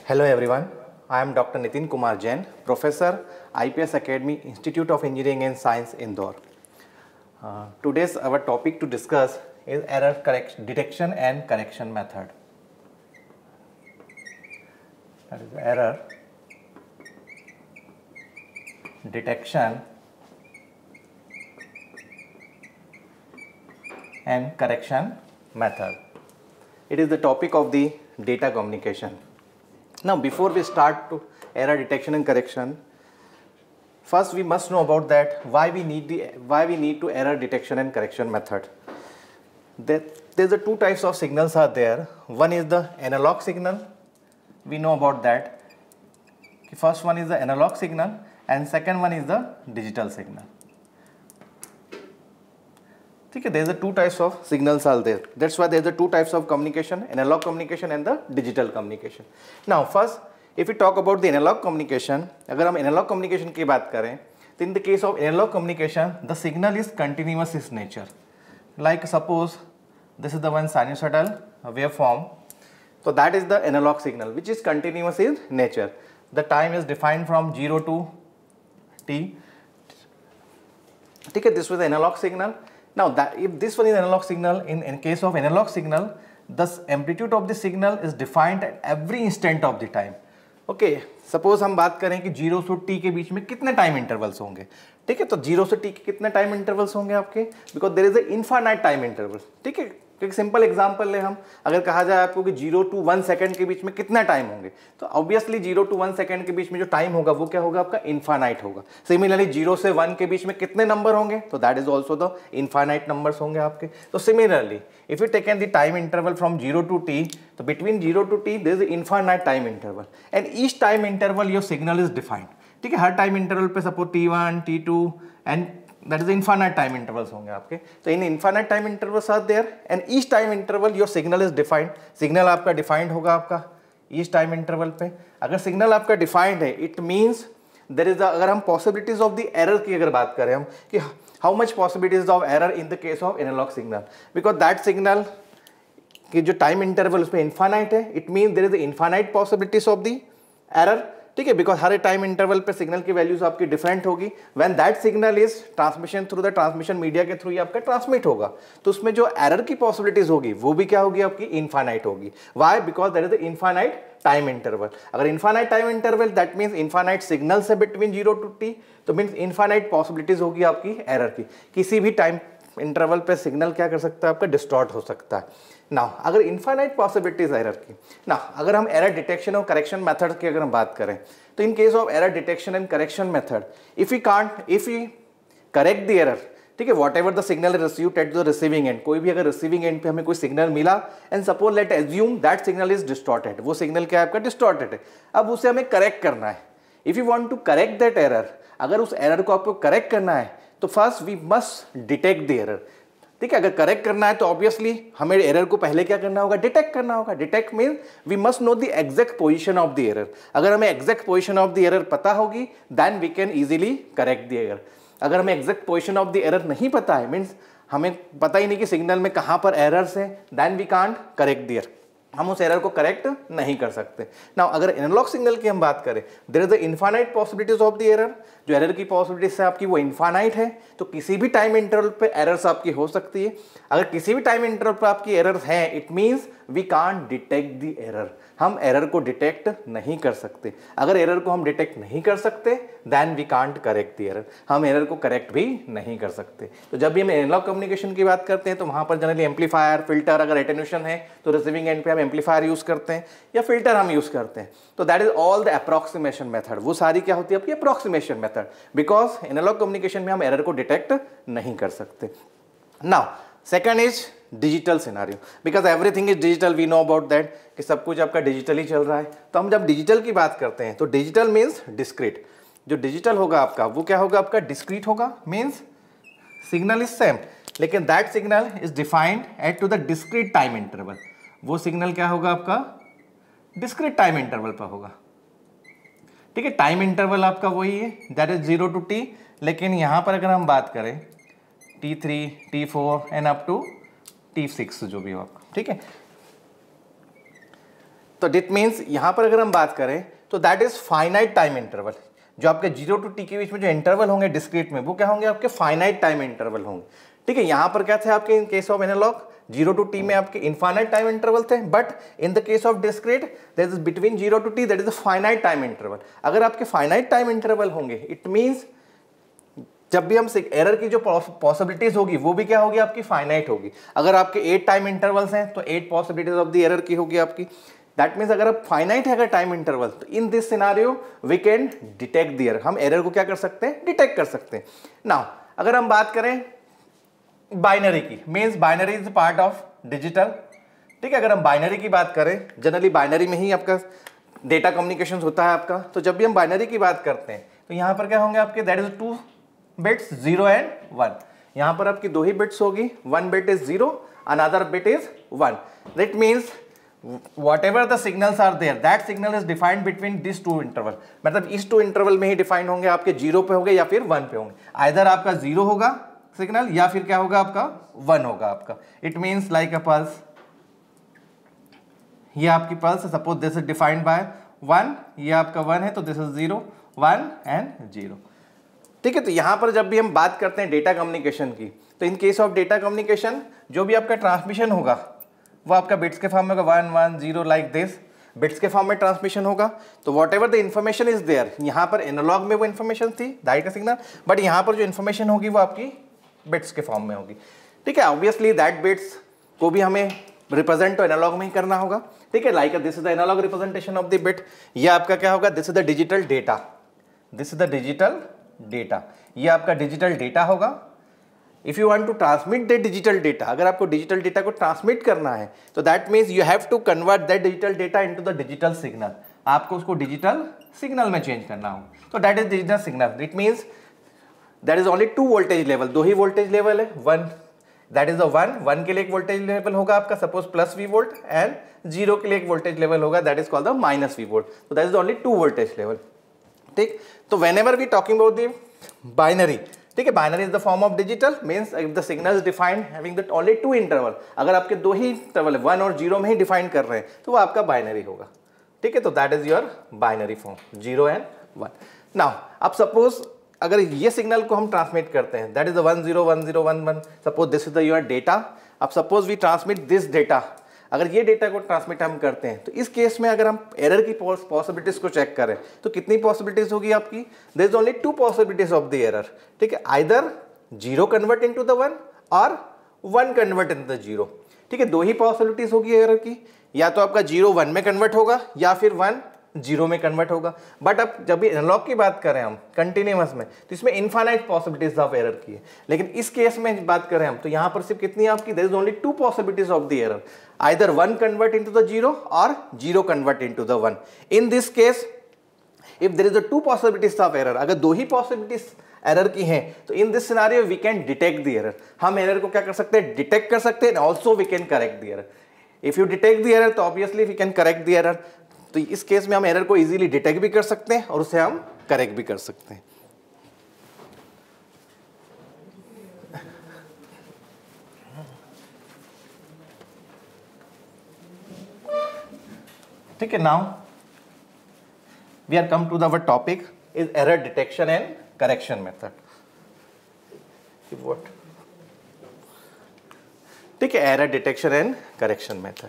Hello everyone, I am Dr. Nitin Kumar Jain, Professor, IPS Academy, Institute of Engineering and Science, Indore. Today's our topic to discuss is error detection and correction method. That is error detection and correction method. It is the topic of the data communication. Now, before we start to error detection and correction, first we must know about that why we need to error detection and correction method. There's the two types of signals are there. One is the analog signal. We know about that. First one is the analog signal and second one is the digital signal. Okay, there is the two types of signals are there. That's why there is the two types of communication, analog communication and the digital communication. Now first, if we talk about the analog communication, अगर हम analog communication की बात करें, तो in the case of analog communication, the signal is continuous in nature. Like suppose this is the one sinusoidal waveform, so that is the analog signal which is continuous in nature. The time is defined from 0 to t. Okay, this was the analog signal. Now that if this one is analog signal, in case of analog signal, the amplitude of the signal is defined at every instant of the time. Okay, suppose हम बात करें कि 0 से t के बीच में कितने time intervals होंगे, ठीक है, तो 0 से t के कितने टाइम इंटरवल्स होंगे आपके, because there is a infinite time interval, ठीक है। एक सिंपल एग्जांपल ले हम, अगर कहा जाए आपको कि 0 to 1 सेकंड के बीच में कितना टाइम होंगे, तो ऑब्वियसली 0 to 1 सेकंड के बीच में जो टाइम होगा वो क्या होगा आपका, इनफाइनाइट होगा। सिमिलरली 0 से 1 के बीच में कितने नंबर होंगे, तो that is also the infinite numbers होंगे आपके। तो similarly if you taken the time interval from 0 to t, तो between 0 to t there is infinite time interval and each time interval your signal is defined, ठीक है। हर time interval पे suppose t1 t2 and that is the infinite time intervals होंगे आपके। तो इन infinite time intervals are there and each time interval your signal is defined. Signal आपका defined होगा आपका each time interval पे। अगर सिग्नल आपका डिफाइंड है, it means there is अगर हम possibilities of the error की अगर बात करें हम कि how much possibilities of error in the case of analog signal, because that signal कि जो time interval उसमें infinite है, it means there is the infinite possibilities of the error, ठीक है, बिकॉज हर टाइम इंटरवल पे signal की values आपकी different होगी। When that signal is transmission through the transmission media के थ्रू ही आपका ट्रांसमिट होगा, तो उसमें जो एरर की पॉसिबिलिटीज होगी वो भी क्या होगी आपकी, इनफाइनाइट होगी। Why, because that is the infinite time interval. अगर infinite time interval that means infinite signal से बिटवीन 0 to t, तो मीन्स इनफाइनाइट पॉसिबिलिटीज होगी आपकी एरर की। किसी भी टाइम इंटरवल पे सिग्नल क्या कर सकता है आपका, डिस्टॉर्ट हो सकता है। ना अगर इनफाइनाइट पॉसिबिलिटीज एरर की, ना अगर हम एरर डिटेक्शन और करेक्शन मेथड की अगर हम बात करें, तो in case of error detection and correction method, if you correct the error, ठीक है, whatever the signal received at the receiving and, कोई भी अगर रिसीविंग एंड पे हमें कोई सिग्नल मिला and suppose let assume that signal is distorted, वो सिग्नल क्या है आपका, डिस्टॉर्टेड है। अब उसे हमें करेक्ट करना है। If you want to correct that error, अगर उस एरर को आपको करेक्ट करना है तो first we must detect the error, ठीक है। अगर करेक्ट करना है तो ऑब्वियसली हमें एरर को पहले क्या करना होगा, डिटेक्ट करना होगा। Detect mean we must know the exact position of the error. अगर हमें exact position of the error पता होगी then we can easily correct the error. अगर हमें exact position of the error नहीं पता है, मीन्स हमें पता ही नहीं कि सिग्नल में कहाँ पर एरर्स हैं, then we can't correct the error, हम उस एरर को करेक्ट नहीं कर सकते। नाउ अगर एनालॉग सिग्नल की हम बात करें, there is the infinite possibilities of the error, जो एरर की पॉसिबिलिटीज है आपकी वो इनफाइनाइट है, तो किसी भी टाइम इंटरवल पे एरर्स आपकी हो सकती है। अगर किसी भी टाइम इंटरवल पे आपकी एरर्स हैं, it means we can't detect the error, हम एरर को डिटेक्ट नहीं कर सकते। अगर एरर को हम डिटेक्ट नहीं कर सकते then we can't correct the error, हम एरर को करेक्ट भी नहीं कर सकते। तो जब भी हम एनालॉग कम्युनिकेशन की बात करते हैं तो वहाँ पर जनरली एम्पलीफायर, फिल्टर, अगर एटेन्यूएशन है तो रिसीविंग एंड पे हम एम्पलीफायर यूज करते हैं या फिल्टर हम यूज करते हैं। तो that is all the approximation method, वो सारी क्या होती है आपकी approximation method, because analogue communication में हम एरर को डिटेक्ट नहीं कर सकते। Now second is digital scenario, because everything is digital, we know about that कि सब कुछ आपका डिजिटली चल रहा है। तो हम जब डिजिटल की बात करते हैं तो डिजिटल मीन्स डिस्क्रीट, जो डिजिटल होगा आपका वो क्या होगा आपका, डिस्क्रीट होगा, मीन्स सिग्नल इज सेम लेकिन that signal is defined at to the discrete time interval. वो सिग्नल क्या होगा आपका, डिस्क्रीट टाइम इंटरवल पर होगा, ठीक है। टाइम इंटरवल आपका वही है, दैट इज 0 to t, लेकिन यहाँ पर अगर हम बात करें T3, T4 and up to T6 जो भी हो आपका, ठीक है। तो दिट मीन्स यहाँ पर अगर हम बात करें तो that is finite time interval. जो आपके 0 to t के बीच में जो इंटरवल होंगे डिस्क्रीट में, वो क्या होंगे आपके फाइनाइट टाइम इंटरवल होंगे, ठीक है। यहाँ पर क्या थे आपके in case of analogue 0 to t में आपके इनफाइनाइट टाइम इंटरवल थे, but in the case of discrete that is between 0 to t that is a finite time interval. अगर आपके फाइनाइट टाइम इंटरवल होंगे इट मीन्स जब भी हम error की जो पॉसिबिलिटीज होगी वो भी क्या होगी आपकी फाइनाइट होगी। अगर आपके 8 टाइम इंटरवल्स हैं तो 8 पॉसिबिलिटीज ऑफ द एरर की होगी आपकी। दैट मीन्स अगर आप फाइनाइट है अगर टाइम इंटरवल तो in this scenario we can detect the error, हम एरर को क्या कर सकते हैं, डिटेक्ट कर सकते हैं। नाउ अगर हम बात करें बाइनरी की, means binary is part of digital, ठीक है। अगर हम बाइनरी की बात करें, जनरली बाइनरी में ही आपका डेटा कम्युनिकेशन होता है आपका, तो जब भी हम बाइनरी की बात करते हैं तो यहाँ पर क्या होंगे आपके, दैट इज 2 बिट्स 0 and 1। यहाँ पर आपकी 2 ही बिट्स होगी, 1 bit is 0, another bit is 1। That means whatever the signals are there, that signal is defined between these two interval। मतलब इस 2 इंटरवल में ही डिफाइंड होंगे, आपके 0 पे होंगे या फिर 1 पे होंगे। आइदर आपका 0 होगा सिग्नल या फिर क्या होगा आपका 1 होगा आपका। It means like a pulse, ये आपकी pulse, suppose this is defined by 1, ये आपका 1 है तो दिस इज 0, 1 and 0, ठीक है। तो यहां पर जब भी हम बात करते हैं डेटा कम्युनिकेशन की, तो in case of data communication जो भी आपका ट्रांसमिशन होगा वो आपका बिट्स के फॉर्म में होगा, 1 1 0 लाइक दिस, बिट्स के फॉर्म में ट्रांसमिशन होगा। तो whatever the information is there, यहाँ पर एनालॉग में वो इन्फॉर्मेशन थी डायरेक्ट का सिग्नल, बट यहाँ पर जो इन्फॉर्मेशन होगी वो आपकी बिट्स के फॉर्म में होगी, ठीक है। ऑब्वियसली दैट बिट्स को भी हमें रिप्रेजेंट तो एनालॉग में ही करना होगा, ठीक है। Like this is the analogue representation of the bit, ये आपका क्या होगा, this is the digital data, this is the digital data, ये आपका डिजिटल डेटा होगा। If you want to transmit the digital data, अगर आपको डिजिटल डेटा को ट्रांसमिट करना है तो that means you have to convert that digital data into the digital signal, आपको उसको डिजिटल सिग्नल में चेंज करना होगा। तो that is digital signal. It means that is only 2 voltage level, 2 he voltage level है। 1 दैट इज अ 1 के लिए एक वोल्टेज लेवल होगा आपका, सपोज +V वोल्ट, एंड 0 के लिए एक वोल्टेज लेवल होगा, that is called the -V volt. तो that is only 2 voltage level, ठीक। तो whenever we talking about the binary, ठीक है, binary is the form of digital, means if the signal is defined having the only 2 interval, अगर आपके 2 ही interval 1 और 0 में ही define कर रहे हैं तो वो आपका बाइनरी होगा, ठीक है। तो that is your binary form, 0 and 1। Now अब सपोज अगर ये सिग्नल को हम ट्रांसमिट करते हैं, that is the 1 0 1 0 1 1, suppose this is the your data. अब suppose we transmit this data, अगर ये डेटा को ट्रांसमिट हम करते हैं तो इस केस में अगर हम एरर की पॉसिबिलिटीज को चेक करें तो कितनी पॉसिबिलिटीज होगी आपकी, there is only 2 possibilities of the error, ठीक है। आइदर 0 कन्वर्ट इनटू द 1 और 1 कन्वर्ट इनटू द 0, ठीक है। 2 ही पॉसिबिलिटीज होगी एरर की, या तो आपका 0 1 में कन्वर्ट होगा या फिर 1 0 में कन्वर्ट होगा। बट अब जब भी एनालॉग की बात करें हम कंटिन्यूअस में, तो इसमें इनफाइनाइट पॉसिबिलिटीज ऑफ एरर की है। लेकिन इस केस में बात करें हम तो यहाँ पर सिर्फ कितनी आपकी, there is only 2 possibilities of the error, either 1 convert into the 0 और 0 convert into the 1। In this case if there is the 2 possibilities of error, अगर 2 ही पॉसिबिलिटीज एरर की हैं तो in this scenario we can detect the error, हम error को क्या कर सकते हैं, डिटेक्ट कर सकते हैं, also we can correct the error. If you detect the error तो obviously we can correct the error. तो इस केस में हम एरर को इजीली डिटेक्ट भी कर सकते हैं और उसे हम करेक्ट भी कर सकते हैं। ठीक है, now we are come to the our topic is error detection and correction method. What, ठीक है, error detection and correction method.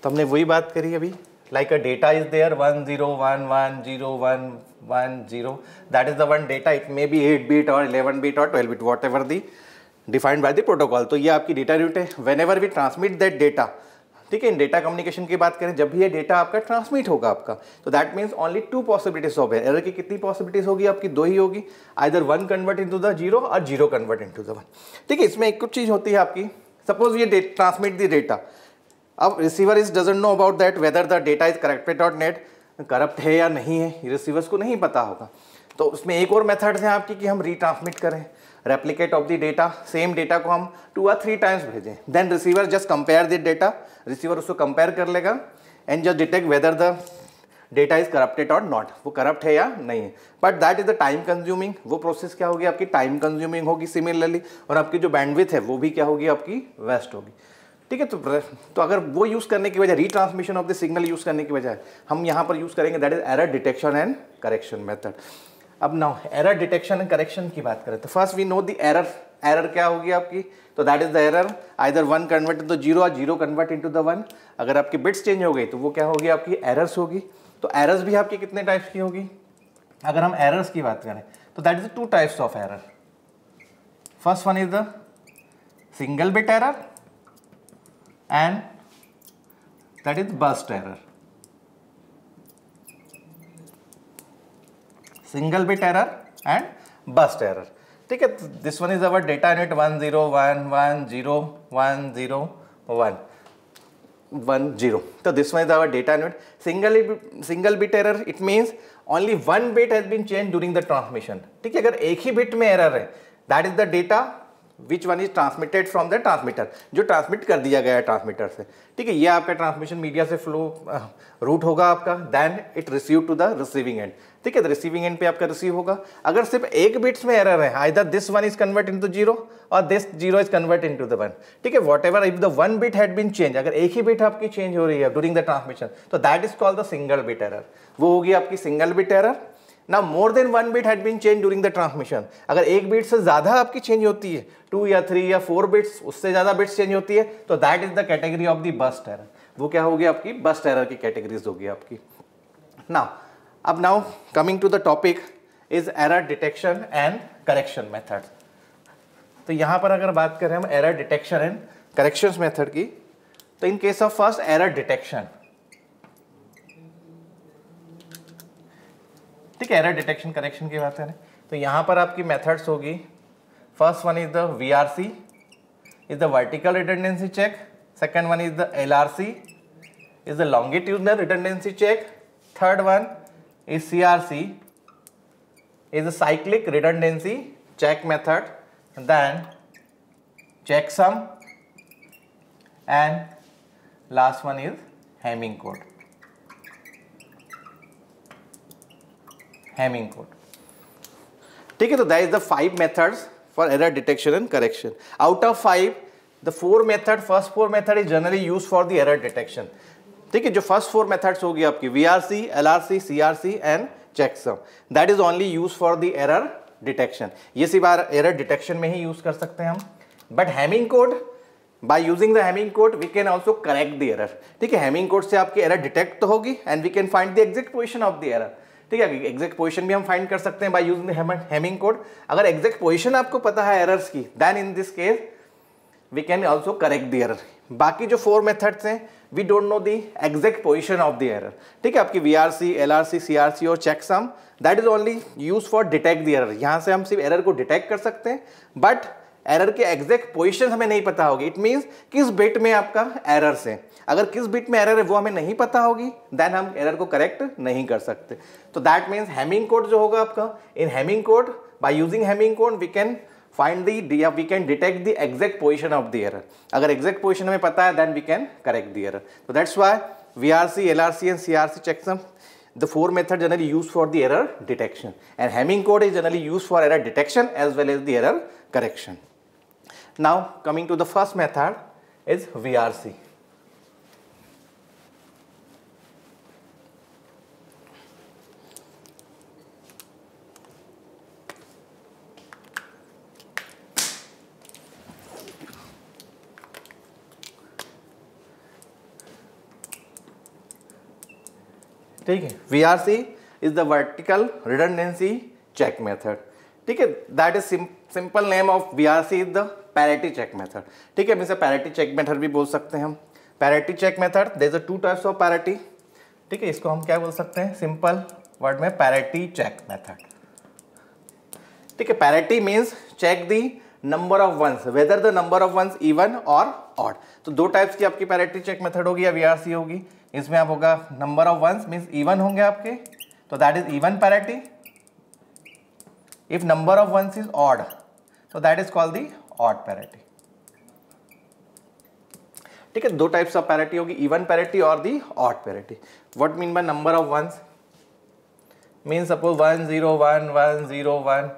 तो हमने वही बात करी अभी, like a data is there 1 0 1 1 0 1 1 0, that is the one data, it may be 8 bit or 11 bit or 12 bit, whatever the defined by the protocol। तो ये आपकी डेटा रूट है। whenever we transmit that data, ठीक है, इन data communication की बात करें, जब भी ये डेटा आपका ट्रांसमिट होगा आपका, तो that means only 2 possibilities of error की कितनी पॉसिबिलिटीज होगी आपकी, 2 ही होगी, आइदर 1 कन्वर्ट इनटू द 0 और 0 कन्वर्ट इनटू द 1। ठीक है, इसमें एक कुछ चीज होती है आपकी, सपोज ये ट्रांसमिट द डेटा, अब receiver is doesn't know about that whether the data is corrupted और नेट, करप्ट है या नहीं है, रिसीवर्स को नहीं पता होगा। तो उसमें एक और मेथड है आपकी कि हम रीट्रांसमिट करें, replicate of the data, same data को हम 2 or 3 टाइम्स भेजें, then receiver just compare the data, receiver उसको कंपेयर कर लेगा and just detect whether the data is corrupted और नॉट, वो करप्ट है या नहीं है, but that is the time consuming, वो प्रोसेस क्या होगी आपकी टाइम कंज्यूमिंग होगी सिमिलरली, और आपकी जो बैंडविड्थ है वो भी क्या होगी आपकी वेस्ट होगी। ठीक है, तो अगर वो यूज़ करने की वजह retransmission of the signal use करने की वजह हम यहाँ पर यूज़ करेंगे that is error detection and correction method. अब now error detection and correction की बात करें तो first we know the error, error क्या होगी आपकी, तो that is the error either 1 convert into 0 और 0 कन्वर्ट इनटू द 1। अगर आपकी बिट्स चेंज हो गई तो वो क्या होगी आपकी एरर्स होगी। तो एरर्स भी आपकी कितने टाइप्स की होगी, अगर हम एरर्स की बात करें तो that is 2 types of error. First one is the single bit error and that is burst error. Single bit error and burst error. ठीक है, this one is our data unit 101101010। तो this one is our data unit. Single bit error it means only 1 bit has been change during the transmission. ठीक है, अगर एक ही bit में error है that is the data which one is transmitted from the transmitter, जो transmit कर दिया गया है ट्रांसमीटर से। ठीक है, ये आपका ट्रांसमिशन मीडिया से फ्लो रूट होगा आपका, then it receive to the receiving end. ठीक है, रिसीविंग एंड पे आपका रिसीव होगा। अगर सिर्फ एक बिट्स में एरर है, either this one is convert into 0 और this 0 is convert into the 1। ठीक है, whatever if the 1 bit had been change, अगर एक ही बिट आपकी चेंज हो रही है ड्यूरिंग द ट्रांसमिशन तो that is called the single bit error, वो होगी आपकी सिंगल बिट एरर। ना more than 1 bit had been change during the transmission, अगर एक बिट से ज्यादा आपकी चेंज होती है 2 या 3 या 4 बिट्स, उससे ज्यादा बिट्स चेंज होती है तो that is the category of the burst error, वो क्या होगी आपकी बर्स्ट एरर की कैटेगरीज होगी आपकी। Now coming to the topic is error detection and correction method. तो यहां पर अगर बात करें हम error detection and correction method की, तो in case of first error detection, ठीक है, एरर डिटेक्शन करेक्शन की बात करें तो यहां पर आपकी मेथड्स होगी। First one is the VRC, is the vertical redundancy check. Second one is the LRC, is the longitudinal redundancy check. Third one is CRC, is a cyclic redundancy check method, then checksum, and last one is Hamming code. Hamming code. ठीक है, तो that is the 5 methods for error detection and correction. Out of 5, the 4 first 4 method is generally used for the error detection. ठीक है, जो first 4 methods होगी आपकी VRC, LRC, CRC and checksum, that is only used for the error detection. ये सिर्फ error detection में ही use कर सकते हैं हम। But Hamming code, by using the Hamming code we can also correct the error. ठीक है, Hamming code से आपकी error detect तो होगी and we can find the exact position of the error. ठीक है, exact position भी हम find कर सकते हैं by using the Hamming code. अगर exact position आपको पता है errors की, then in this case we can also correct the error. बाकी जो 4 methods हैं we don't know the exact position of the error. ठीक है, आपकी VRC, LRC, CRC और checksum that is only used for detect the error. यहाँ से हम सिर्फ error को detect कर सकते हैं but error के exact position हमें नहीं पता होगी। It means किस bit में आपका errors है, अगर किस bit में error है वो हमें नहीं पता होगी then हम error को correct नहीं कर सकते। तो that means Hamming code जो होगा आपका, in Hamming code by using Hamming code we can find the, we can detect the exact position of the error. अगर exact position हमें पता है then we can correct the error. So that's why VRC, LRC and CRC checksum, the 4 methods generally used for the error detection, and Hamming code is generally used for error detection as well as the error correction. Now coming to the first method is VRC. ठीक है, VRC is the vertical redundancy check method. ठीक है, that is simple name of VRC is the parity check method. ठीक है, इसे parity check method भी बोल सकते हैं हम। Parity check method, there are 2 types of parity. ठीक है, इसको हम क्या बोल सकते हैं सिंपल वर्ड में, पैरिटी चेक मेथड। ठीक है, parity means check the number of ones, whether the number of ones even और ऑड। तो 2 टाइप्स की आपकी पैरिटी चेक मेथड होगी या VRC होगी। इसमें आप होगा number of ones means even होंगे आपके, तो that is even parity. If number of ones is odd तो that is called the odd parity. ठीक है, दो टाइप्स ऑफ पैरिटी होगी, इवन पैरिटी और the odd parity. What mean by number of ones, mean suppose 1 0 1 1 0 1,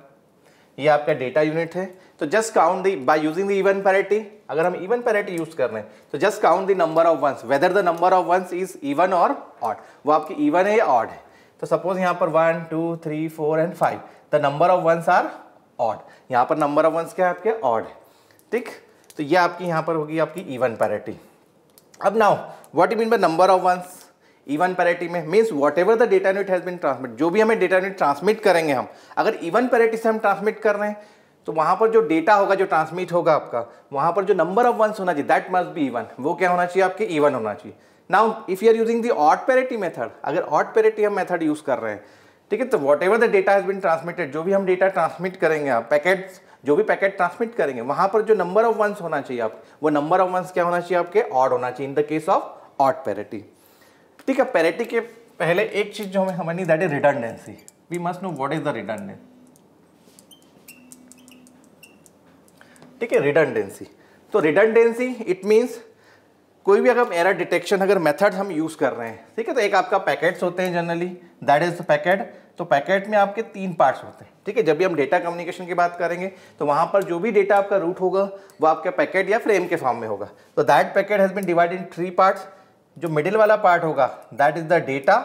ये आपका data unit है। तो just count the by using the even parity, अगर हम इवन पैरिटी यूज कर रहे हैं तो just count the number of ones whether the number of ones is even और ऑड, वो आपकी इवन है या ऑड है। तो सपोज यहाँ पर 1 2 3 4 and 5, the number of ones are odd, यहाँ पर नंबर ऑफ वंस क्या है आपके ऑड है, ठीक। तो ये आपकी यहाँ पर होगी आपकी इवन पैरिटी। अब now what you mean by number of ones even parity में, means whatever the data unit has been transmit, जो भी हमें डेटा यूनिट ट्रांसमिट करेंगे हम, अगर इवन पैरिटी से हम ट्रांसमिट कर रहे हैं तो वहां पर जो डेटा होगा जो ट्रांसमिट होगा आपका, वहां पर जो नंबर ऑफ वंस होना चाहिए दैट मस्ट बी इवन, वो क्या होना चाहिए आपके इवन होना चाहिए। Now if you are using the odd parity method, अगर ऑड पैरिटी हम मेथड यूज कर रहे हैं, ठीक है, तो whatever the data has been transmitted, जो भी हम डेटा ट्रांसमिट करेंगे आप पैकेट्स, जो भी पैकेट ट्रांसमिट करेंगे वहां पर जो नंबर ऑफ वंस होना चाहिए आप, वो नंबर ऑफ वंस क्या होना चाहिए आपके ऑड होना चाहिए इन the case of odd parity. ठीक है, पैरिटी के पहले एक चीज जो हमें समझनी that is redundancy, we must know what is the redundancy. ठीक है, रिडंडेंसी, तो रिडंडेंसी इट मींस कोई भी अगर एरर डिटेक्शन अगर मेथड हम यूज कर रहे हैं, ठीक है, तो एक आपका पैकेट्स होते हैं जनरली, दैट इज पैकेट। तो पैकेट में आपके 3 पार्ट्स होते हैं, ठीक है। जब भी हम डेटा कम्युनिकेशन की बात करेंगे तो वहां पर जो भी डेटा आपका रूट होगा वो आपका पैकेट या फ्रेम के फॉर्म में होगा। तो that packet has been divided in 3 parts. जो मिडिल वाला पार्ट होगा दैट इज द डेटा,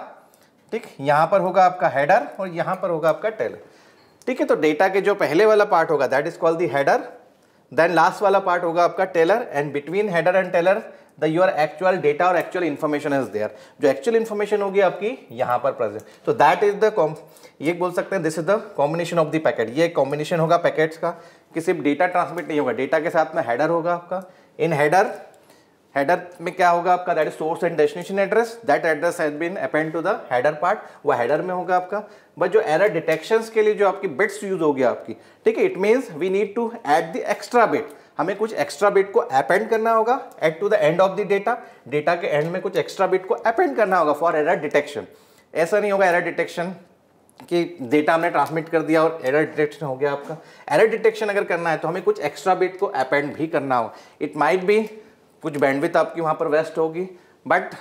ठीक, यहाँ पर होगा आपका हेडर और यहाँ पर होगा आपका टेलर, ठीक है। तो डेटा के जो पहले वाला पार्ट होगा that is called the header, then last वाला पार्ट होगा आपका trailer, and between header and trailer the your actual data और एक्चुअल इन्फॉर्मेशन इज देयर, जो एक्चुअल इन्फॉर्मेशन होगी आपकी यहाँ पर प्रेजेंट। तो दैट इज द, ये बोल सकते हैं this is the combination of the packet, ये कॉम्बिनेशन होगा पैकेट्स का कि सिर्फ डेटा ट्रांसमिट नहीं होगा, डेटा के साथ में हेडर होगा आपका। इन हेडर में क्या होगा आपका that is source and destination address, that address has been append to the header part, वो हेडर में होगा आपका। बट जो एरर डिटेक्शंस के लिए जो आपकी बिट्स यूज होगी आपकी, ठीक है, it means we need to add the extra bit, हमें कुछ एक्स्ट्रा बिट को अपेंड करना होगा at to the end of the data, data के एंड में कुछ एक्स्ट्रा बिट को अपेंड करना होगा फॉर एरर डिटेक्शन। ऐसा नहीं होगा एरर डिटेक्शन कि डेटा हमने ट्रांसमिट कर दिया और एरर डिटेक्शन हो गया आपका। एरर डिटेक्शन अगर करना है तो हमें कुछ एक्स्ट्रा बिट को अपेंड भी करना होगा। इट माइट बी कुछ बैंडविड्थ आपकी वहाँ पर वेस्ट होगी, बट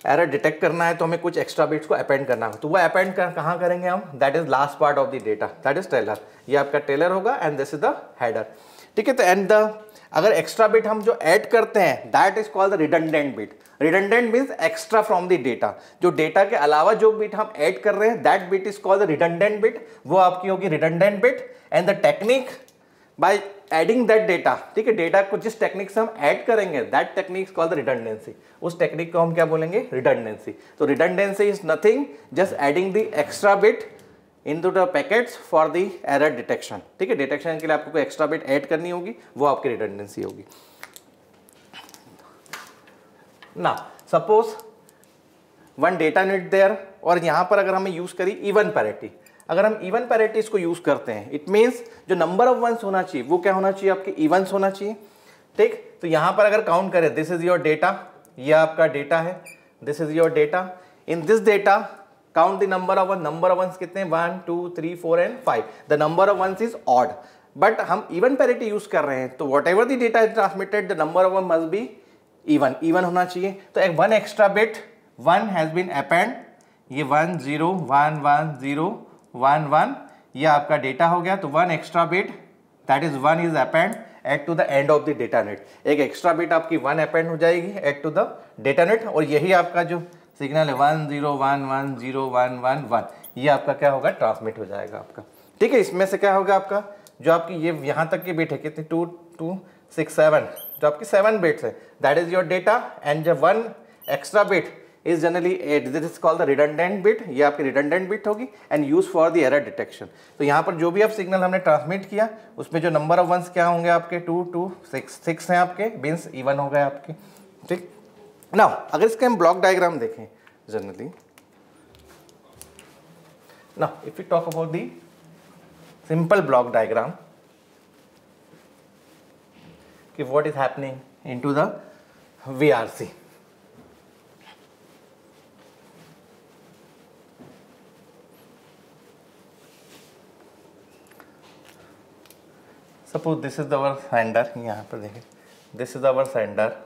एरर डिटेक्ट करना है तो हमें कुछ एक्स्ट्रा बिट्स को अपेंड करना होगा। तो वो अपेंड कहाँ करेंगे हम, that is last part of the data, that is trailer, ये आपका टेलर होगा and this is the header, ठीक है। तो एंड द अगर एक्स्ट्रा बिट हम जो ऐड करते हैं that is called the redundant bit. Redundant means extra from the data, जो डेटा के अलावा जो बिट हम ऐड कर रहे हैं that bit is called the redundant bit, वो आपकी होगी redundant bit. And the technique by adding that data, ठीक है, डेटा को जिस टेक्निक से हम ऐड करेंगे that technique called the redundancy, उस टेक्निक को हम क्या बोलेंगे, रिडंडेंसी। तो redundancy is nothing just adding the extra bit into the packets for the error detection, ठीक है। डिटेक्शन के लिए आपको कोई एक्स्ट्रा बिट ऐड करनी होगी, वो आपकी रिडंडेंसी होगी। ना suppose one data unit there, और यहां पर अगर हमें यूज करी इवन पैरिटी, अगर हम इवन पैरिटी इसको यूज करते हैं इट मींस जो नंबर ऑफ वंस होना चाहिए वो क्या होना चाहिए आपके इवंस होना चाहिए, ठीक। तो यहां पर अगर काउंट करें दिस इज योर डेटा, ये आपका डेटा है, this is your data, in this data count the number of one, number of ones कितने 1 2 3 4 and 5, the number of ones is odd, but हम इवन पैरिटी यूज कर रहे हैं तो whatever the data is transmitted the number of one must be even, even होना चाहिए। तो एक one extra bit 1 has been append, ये 1 0 1 1 0 1 1, ये आपका डेटा हो गया। तो one extra bit that is 1 is append at to the end of the data net, एक एक्स्ट्रा बिट आपकी 1 अपेंड हो जाएगी at to the data net, और यही आपका जो सिग्नल है 1 0 1 1 0 1 1 1, ये आपका क्या होगा ट्रांसमिट हो जाएगा आपका, ठीक है। इसमें से क्या होगा आपका जो आपकी ये यहाँ तक की बिट है कितनी 2 2 6 7, जो आपकी 7 बिट्स है that is your data, and जब 1 extra bit is generally this is called the redundant bit, ये आपकी redundant bit होगी and used for the error detection। तो यहाँ पर जो भी आप सिग्नल हमने ट्रांसमिट किया उसमें जो नंबर ऑफ वंस क्या होंगे आपके 2 2 6 हैं आपके, मींस इवन हो गए आपके, ठीक। नाउ अगर इसके हम ब्लॉक डायग्राम देखें generally, now if you talk about the simple block diagram कि what is happening into the VRC, suppose this is our sender, यहाँ पर देखिए दिस इज आवर सेंडर,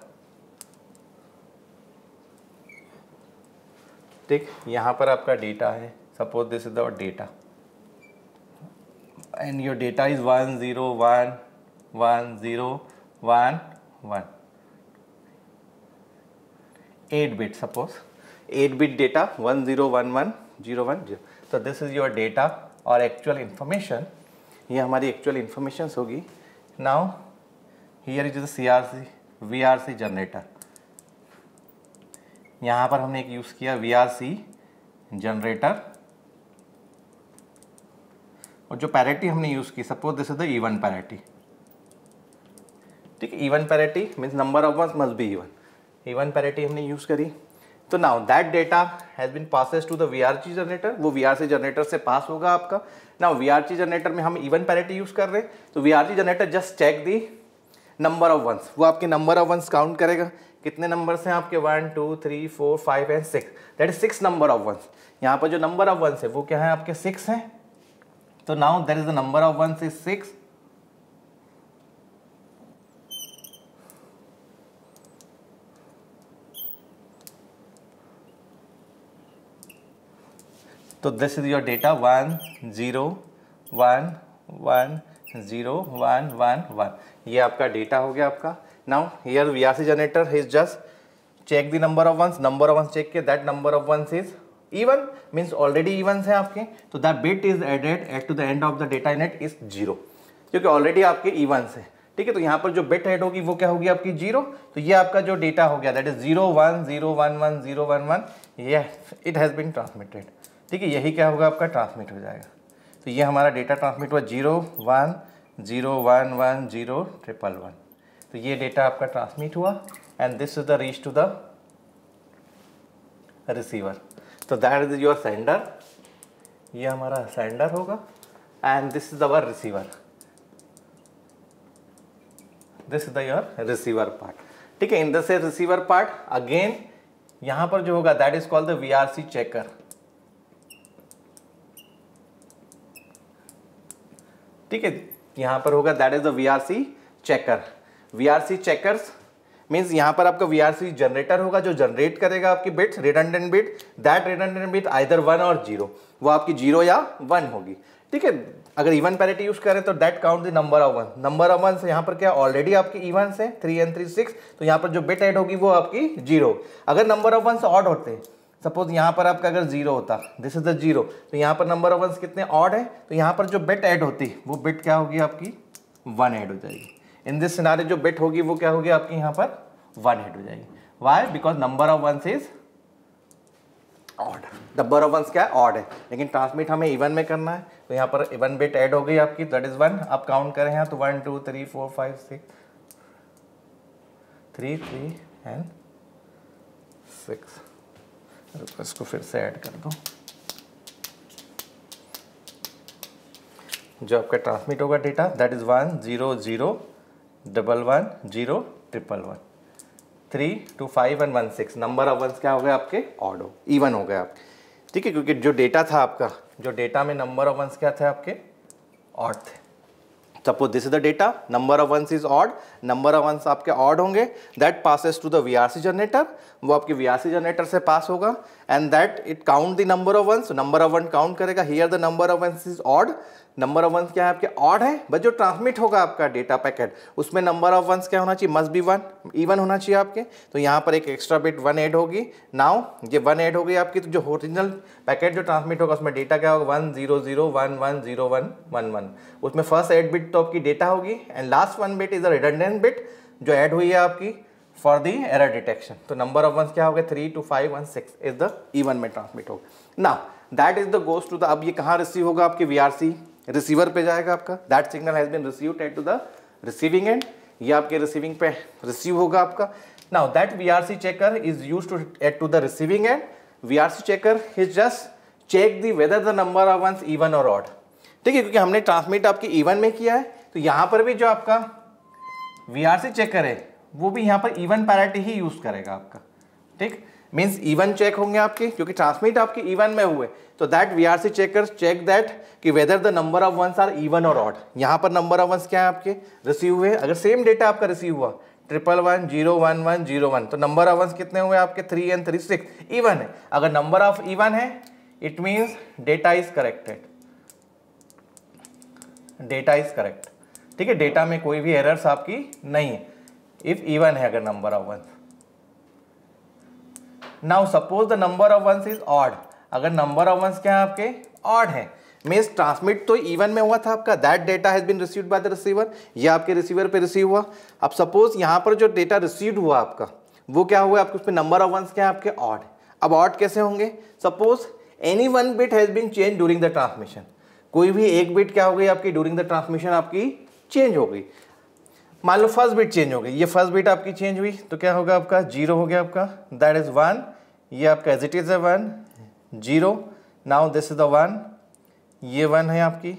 ठीक, यहाँ पर आपका डेटा है, suppose this is our data and your data is 1 0 1 1 0 1 1, 8 bit, suppose 8 bit data 1 0 1 1 0 1 0. तो दिस इज योर डेटा और एक्चुअल इंफॉर्मेशन, ये हमारी एक्चुअल इंफॉर्मेशन होगी. Now here is the CRC VRC generator. यहाँ पर हमने एक यूज़ किया VRC जनरेटर और जो पैरिटी हमने यूज़ की, suppose this is the even parity, ठीक है. Even parity means number of ones must be even. Even parity हमने यूज़ करी. तो now that data has been passes to the VRC generator, वो VRC जनरेटर से pass होगा आपका. Now VRC generator में हम इवन पैरिटी यूज़ कर रहे हैं, तो VRC generator just check the number of ones, वो आपके नंबर ऑफ वंस काउंट करेगा. कितने नंबर्स हैं आपके 1 2 3 4 5 and 6, that is 6 number of ones. यहाँ पर जो नंबर ऑफ वंस है वो क्या है आपके 6 हैं. तो now there is the number of ones is 6. तो दिस इज योर डेटा 1 0 1 1 0 1 1 1, ये आपका डेटा हो गया आपका. Now here VRC generator is just check the number of ones, number of ones check किया, that number of ones is even, means already evens हैं आपके. तो that bit is added at to the end of the data unit is 0, क्योंकि already आपके Evans है, ठीक है. तो यहाँ पर जो बिट ऐड होगी वो क्या होगी आपकी 0. तो ये आपका जो डेटा हो गया दैट इज 0 1 0 1 1 0 1 1, ये इट हैज़ बीन ट्रांसमिटेड, ठीक है. यही क्या होगा आपका ट्रांसमिट हो जाएगा. तो ये हमारा डेटा ट्रांसमिट हुआ 0 1 0 1 1 0 1 1. तो ये डेटा आपका ट्रांसमिट हुआ and this is the reach to the receiver. तो दैट इज योर सेंडर, ये हमारा सेंडर होगा and this is our receiver, this is the your receiver part, ठीक है. In this receiver part again यहां पर जो होगा that is called the VRC checker, ठीक है. यहां पर होगा that is the VRC checker. VRC checkers means यहाँ पर आपका VRC जनरेटर होगा जो जनरेट करेगा आपकी bits, redundant bit, that redundant bit either 1 और 0, वो आपकी 0 या 1 होगी, ठीक है. अगर इवन पैरिटी यूज करें तो that count the number of one, number of one से यहाँ पर क्या ऑलरेडी आपकी इवन है 3 and 3 6, तो यहाँ पर जो बिट ऐड होगी वो आपकी 0. अगर नंबर ऑफ वंस ऑड होते, सपोज यहाँ पर आपका अगर 0 होता, दिस इज द 0, तो यहाँ पर नंबर ऑफ वंस कितने ऑड है, तो यहाँ पर जो बिट ऐड होती वो बिट क्या होगी आपकी 1 ऐड हो जाएगी. इन दिस सिनारियो जो बिट होगी वो क्या होगी आपकी यहाँ पर 1 ऐड हो जाएगी. Why? Because number of ones is odd, number of ones क्या है ऑड है, लेकिन ट्रांसमिट हमें इवन में करना है. तो यहाँ पर इवन बिट ऐड हो गई आपकी, दैट इज 1. आप काउंट करें यहाँ तो 1 2 3 4 5 6 3 3 एंड 6. इसको फिर से ऐड कर दो. जो आपका ट्रांसमिट होगा data that is 1 0 0 1 1 0 1 1 3 2 5 and 1 6. Number of ones क्या हो गए आपके ऑड हो, इवन हो गए आपके, ठीक है. क्योंकि जो डेटा था आपका, जो डेटा में नंबर ऑफ वंस क्या थे आपके ऑड थे. Suppose this is the data, number of ones is odd, number of ones आपके ऑड होंगे, that passes to the VRC generator, वो आपके VRC जनरेटर से पास होगा and that it count the number of ones, number of one count करेगा. Here the number of ones is odd, number of ones क्या है आपके odd है, but जो ट्रांसमिट होगा आपका डेटा पैकेट उसमें नंबर ऑफ वंस क्या होना चाहिए, मस्ट बी 1, इवन होना चाहिए आपके. तो यहाँ पर एक एक्स्ट्रा बिट 1 ऐड होगी. नाउ ये 1 ऐड हो गई आपकी, तो जो ओरिजिनल पैकेट जो ट्रांसमिट होगा उसमें डेटा क्या होगा 1 0 0 1 1 0 1 1 1. उसमें फर्स्ट 8 बिट तो आपकी डेटा होगी and last 1 bit is a redundant bit जो ऐड हुई है आपकी फॉर द एरर डिटेक्शन. तो नंबर ऑफ वंस क्या हो गए 3 2 5 1 6 इज द इवन में ट्रांसमिट होगा. Now that is the goes to the, अब ये कहाँ रिसीव होगा आपके VRC रिसीवर पे जाएगा आपका. That signal has been received at to the receiving end, ये आपके रिसीविंग पे रिसीव होगा आपका. Now that VRC checker is used to at to the receiving end. VRC checker is just check the whether the number of ones even और odd, ठीक है. क्योंकि हमने ट्रांसमिट आपकी इवन में किया है, तो यहाँ पर भी जो आपका VRC चेकर है वो भी यहाँ पर इवन पैरिटी ही यूज करेगा आपका, ठीक. मीन्स इवन चेक होंगे आपके, क्योंकि ट्रांसमिट आपके इवन में हुए, तो that VRC checker check that कि whether the number of ones are even और ऑड. यहाँ पर नंबर ऑफ वंस क्या है आपके रिसीव हुए. अगर सेम डेटा आपका रिसीव हुआ, 111 0 1 1 0 1, तो नंबर ऑफ वंस कितने हुए आपके 3 and 3 6, इवन है। अगर नंबर ऑफ इवन है it means data is corrected, data is correct, ठीक है, डेटा में कोई भी एरर्स आपकी नहीं है इफ इवन है अगर number of ones. Now suppose the number of ones is odd, अगर नंबर ऑफ वंस क्या है आपके ऑड है, मीन्स ट्रांसमिट तो इवन में हुआ था आपका, that data has been received by the receiver, ये आपके रिसीवर पे रिसीव हुआ। अब सपोज यहाँ पर जो डेटा रिसीव्ड हुआ आपका वो क्या हुआ आपके, उस पर नंबर ऑफ वंस क्या है आपके ऑड। अब ऑड कैसे होंगे, suppose any one bit has been change during the transmission, कोई भी एक बिट क्या हो गई आपकी ड्यूरिंग द ट्रांसमिशन आपकी चेंज हो गई। मान लो फर्स्ट बिट चेंज हो गई, ये फर्स्ट बिट आपकी चेंज हुई तो क्या होगा आपका 0 हो गया आपका, दैट इज 1, ये आपका as it is 1 0, now this is the 1, ये 1 है आपकी,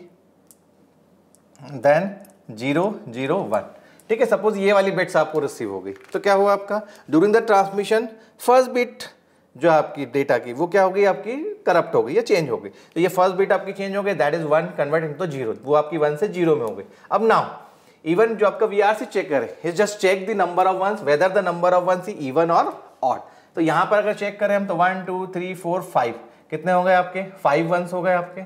देन 0 0 1, ठीक है। सपोज ये वाली बिट्स आपको रिसीव हो गई तो क्या हुआ आपका during the transmission first bit जो आपकी डेटा की वो क्या हो गई आपकी करप्ट हो गई या चेंज हो गई, तो ये फर्स्ट बिट आपकी चेंज हो गई, दैट इज 1 कन्वर्ट इनटू 0, वो आपकी 1 से 0 में हो गई। अब नाउ इवन जो आपका VRC चेकर है just check the number of ones whether the number of ones is even और ऑड। तो यहाँ पर अगर चेक करें हम तो 1 2 3 4 5 कितने हो गए आपके 5 वंस हो गए आपके,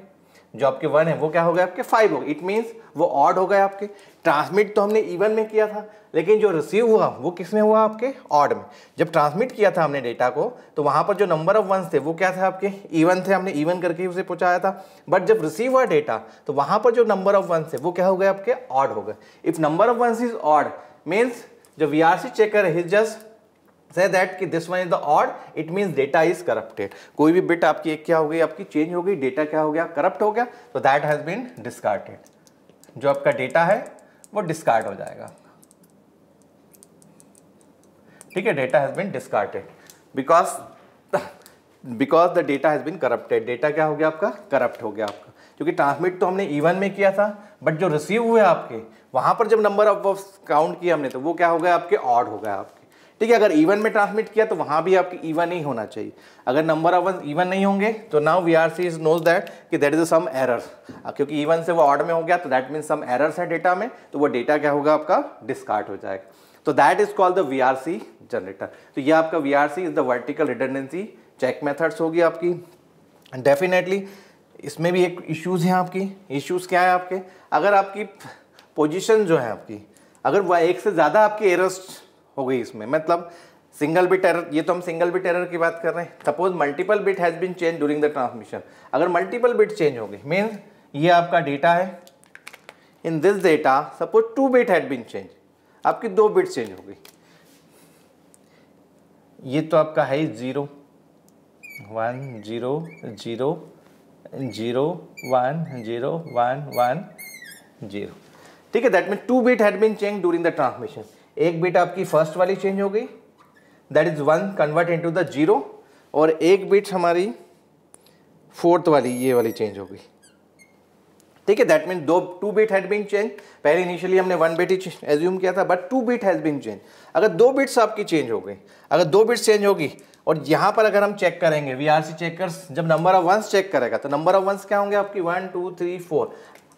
जो आपके 1 है वो क्या हो गए आपके 5 हो गए, इट मीन्स वो ऑड हो गए आपके। ट्रांसमिट तो हमने इवन में किया था लेकिन जो रिसीव हुआ वो किस में हुआ आपके ऑड में। जब ट्रांसमिट किया था हमने डेटा को तो वहां पर जो नंबर ऑफ वंस थे वो क्या थे आपके इवन थे, हमने इवन करके उसे पहुंचाया था। बट जब रिसीव हुआ डेटा तो वहां पर जो नंबर ऑफ वंस थे वो क्या हो गए आपके ऑड हो गए। If number of ones is odd means जो VRC चेकर है जस्ट say that कि this one is the odd, it means data is corrupted। कोई भी बिट आपकी एक क्या हो गई आपकी चेंज हो गई, डेटा क्या हो गया करप्ट हो गया, तो that has been discarded, जो आपका डेटा है वो डिस्कार्ड हो जाएगा, ठीक है, data has been discarded because the data has been corrupted, data क्या हो गया आपका करप्ट हो गया आपका, क्योंकि ट्रांसमिट तो हमने इवन में किया था बट जो रिसीव हुए आपके वहां पर जब नंबर ऑफ काउंट किया हमने तो वो क्या हो गया आपके ऑड हो गया आपके, ठीक है। अगर इवन में ट्रांसमिट किया तो वहां भी आपकी इवन ही होना चाहिए, अगर नंबर ऑफ वंस इवन नहीं होंगे तो नाउ VRC नोज दैट कि दैट इज सम एरर, क्योंकि इवन से वो ऑड में हो गया तो दैट मीन्स सम एरर्स है डेटा में, तो वो डेटा क्या होगा आपका डिस्कार्ड हो जाएगा, तो that is called the VRC generator. तो ये आपका VRC is the vertical redundancy check methods होगी आपकी। डेफिनेटली इसमें भी एक इश्यूज हैं आपकी, इश्यूज क्या है आपके, अगर आपकी पोजीशन जो है आपकी अगर वह एक से ज़्यादा आपकी एरर्स हो गई इसमें, मतलब सिंगल बिट एरर, ये तो हम सिंगल बिट एरर की बात कर रहे हैं। Suppose multiple bit has been change during the transmission, अगर मल्टीपल बिट चेंज हो गई मीन्स ये आपका डेटा है, in this data suppose 2 bit had been change, आपकी 2 बिट चेंज हो गई, ये तो आपका है 0 1 0 0 0 1 0 1 1 0, ठीक है, that mean 2 bit had been change during the transmission, एक बिट आपकी फर्स्ट वाली चेंज हो गई that is 1 convert into the 0, और एक बिट हमारी फोर्थ वाली ये वाली चेंज हो गई, ठीक है, that mean 2 bit had been change, पहले इनिशियली हमने 1 बिट ही एज्यूम किया था but 2 bit has been change. अगर 2 बिट्स आपकी चेंज हो गई, अगर 2 बिट्स चेंज होगी और यहाँ पर अगर हम चेक करेंगे VRC चेकर्स जब नंबर ऑफ वंस चेक करेगा तो नंबर ऑफ वंस क्या होंगे आपकी 1 2 3 4,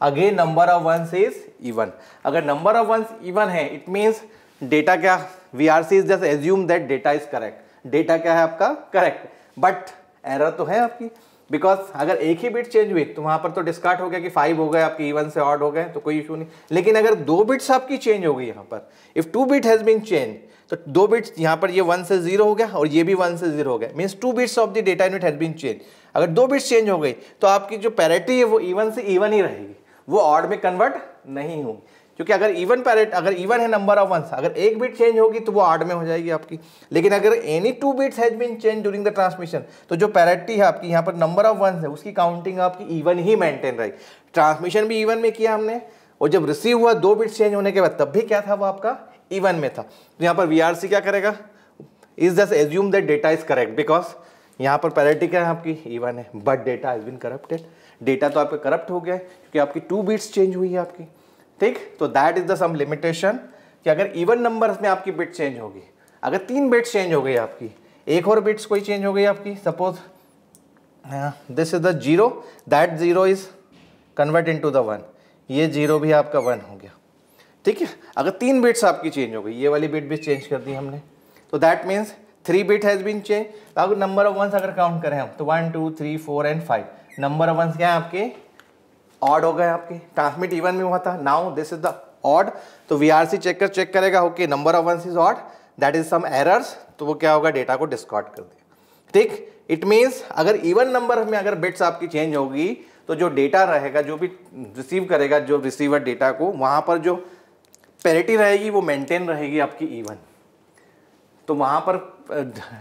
again number of ones is even, अगर नंबर ऑफ वंस इवन है इट मीन्स डेटा क्या VRC is just assume that data is correct, data क्या है आपका करेक्ट, बट एरर तो है आपकी, बिकॉज अगर एक ही बिट चेंज हुई तो वहां पर तो डिस्कार्ड हो गया कि 5 हो गए आपकी इवन से ऑड हो गए तो कोई इशू नहीं, लेकिन अगर 2 बिट्स आपकी चेंज हो गई यहाँ पर, if 2 bit has been change तो 2 बिट्स यहाँ पर ये 1 से 0 हो गया और ये भी 1 से 0 हो गया, means 2 bits of the data unit has been change. अगर 2 बिट्स चेंज हो गई तो आपकी जो पैरिटी है वो इवन से इवन ही रहेगी, वो ऑड में कन्वर्ट नहीं होगी, क्योंकि अगर इवन पैरेट अगर इवन है नंबर ऑफ वंस, अगर एक बिट चेंज होगी तो वो ऑड में हो जाएगी आपकी, लेकिन अगर any 2 bits has been change during the transmission तो जो पैरिटी है आपकी यहाँ पर नंबर ऑफ वंस है उसकी काउंटिंग आपकी इवन ही मेंटेन रहेगी। ट्रांसमिशन भी इवन में किया हमने और जब रिसीव हुआ 2 बिट्स चेंज होने के बाद तब भी क्या था वो आपका इवन में था, तो यहाँ पर VRC क्या करेगा is just assume that data is correct, because यहाँ पर पैरिटी क्या है आपकी इवन है but data has been corrupted, data तो आपका करप्ट हो गया है क्योंकि आपकी 2 बिट्स चेंज हुई है आपकी, ठीक। तो that is the some limitation कि अगर इवन नंबर्स में आपकी बिट चेंज होगी, अगर 3 बिट्स चेंज हो गई आपकी, एक और बिट्स कोई चेंज हो गई आपकी, suppose this is the 0, that 0 is convert into the 1, ये 0 भी आपका 1 हो गया, ठीक है। अगर 3 बिट्स आपकी चेंज हो गई, ये वाली बिट भी चेंज कर दी हमने, तो that means 3 bit has been change. अगर नंबर ऑफ वंस अगर काउंट करें हम तो 1 2 3 4 एंड 5 नंबर ऑफ वंस क्या है आपके, ऑड हो गए आपके, ट्रांसमिट इवन में हुआ था, now this is the odd. तो वीआरसी चेकर चेक करेगा, okay number of ones is odd, that is some errors, तो वो क्या होगा, डेटा को डिस्कार्ड कर देगा। ठीक, इट मीन्स अगर इवन नंबर में अगर बिट्स आपकी चेंज होगी तो जो डेटा रहेगा, जो भी रिसीव करेगा जो रिसीवर डेटा को, वहां पर जो पैरिटी रहेगी वो मेंटेन रहेगी आपकी इवन, तो वहां पर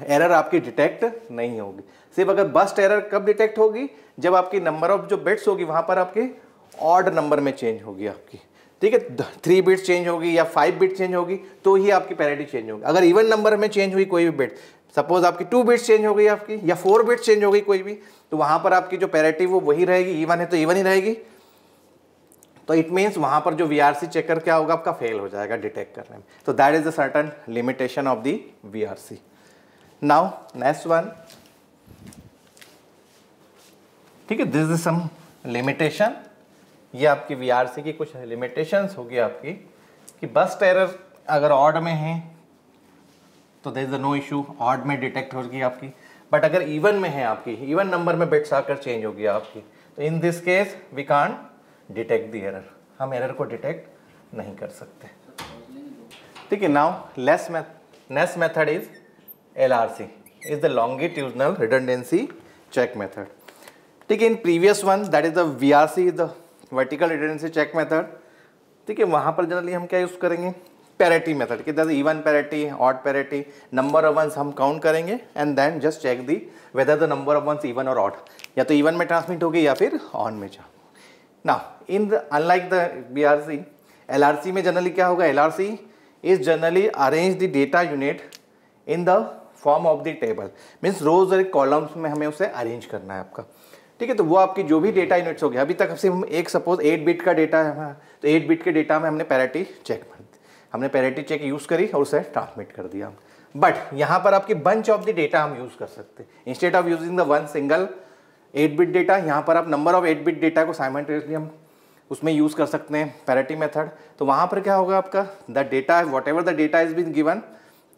एरर आपकी डिटेक्ट नहीं होगी। सिर्फ अगर बस्ट एरर कब डिटेक्ट होगी, जब आपकी नंबर ऑफ जो बिट्स होगी वहां पर आपके ऑड नंबर में चेंज होगी आपकी। ठीक है, 3 बिट्स चेंज होगी या 5 बिट चेंज होगी तो ही आपकी पैरिटी चेंज होगी। अगर इवन नंबर में चेंज हुई कोई भी बिट, सपोज आपकी 2 बिट्स चेंज हो गई आपकी या 4 बिट्स चेंज हो गई कोई भी, तो वहां पर आपकी जो पैरिटी वो वही रहेगी, इवन है तो इवन ही रहेगी। तो इट मीन्स वहां पर जो वीआरसी चेकर क्या होगा आपका, फेल हो जाएगा डिटेक्ट करने में। तो that is the certain limitation of the VRC. Now next one, ठीक है, दिस इज सम लिमिटेशन, ये आपकी वीआरसी की कुछ लिमिटेशंस होगी आपकी, कि बस्ट एरर अगर ऑड में है तो there is no issue, odd में डिटेक्ट होगी आपकी, बट अगर इवन में है आपकी, इवन नंबर में बिट्स आकर चेंज होगी आपकी, तो in this case we can't detect the error, हम एरर को डिटेक्ट नहीं कर सकते। ठीक है, now next method is LRC, is the longitudinal redundancy check method. ठीक है, in previous one that is the VRC is the vertical redundancy check method. ठीक है, वहां पर जनरली हम क्या यूज करेंगे, पैरिटी मेथड, कि जैसे even parity, odd parity, number of ones हम काउंट करेंगे and then just check the whether the number of ones even और ऑड, या तो इवन में ट्रांसमिट होगी या फिर ऑड में जा। Now in the unlike the VRC, LRC में जनरली क्या होगा, LRC is generally arrange the data unit in the form of the table, means rows और कॉलम्स में हमें उसे अरेंज करना है आपका। ठीक है, तो वो आपकी जो भी डेटा यूनिट्स हो गया, अभी तक सिर्फ एक सपोज 8 बिट का डेटा है, तो 8 बिट के डेटा में हमने पैरिटी चेक कर दी, हमने पैरिटी चेक यूज करी और उसे ट्रांसमिट कर दिया। बट यहाँ पर आपकी बंच ऑफ द डेटा हम यूज कर सकते हैं, instead of using the one single 8 bit data, यहाँ पर आप नंबर ऑफ 8 बिट डेटा को साइमल्टेनियसली हम उसमें यूज कर सकते हैं पैरिटी मेथड। तो वहाँ पर क्या होगा आपका, the data whatever the data is been given,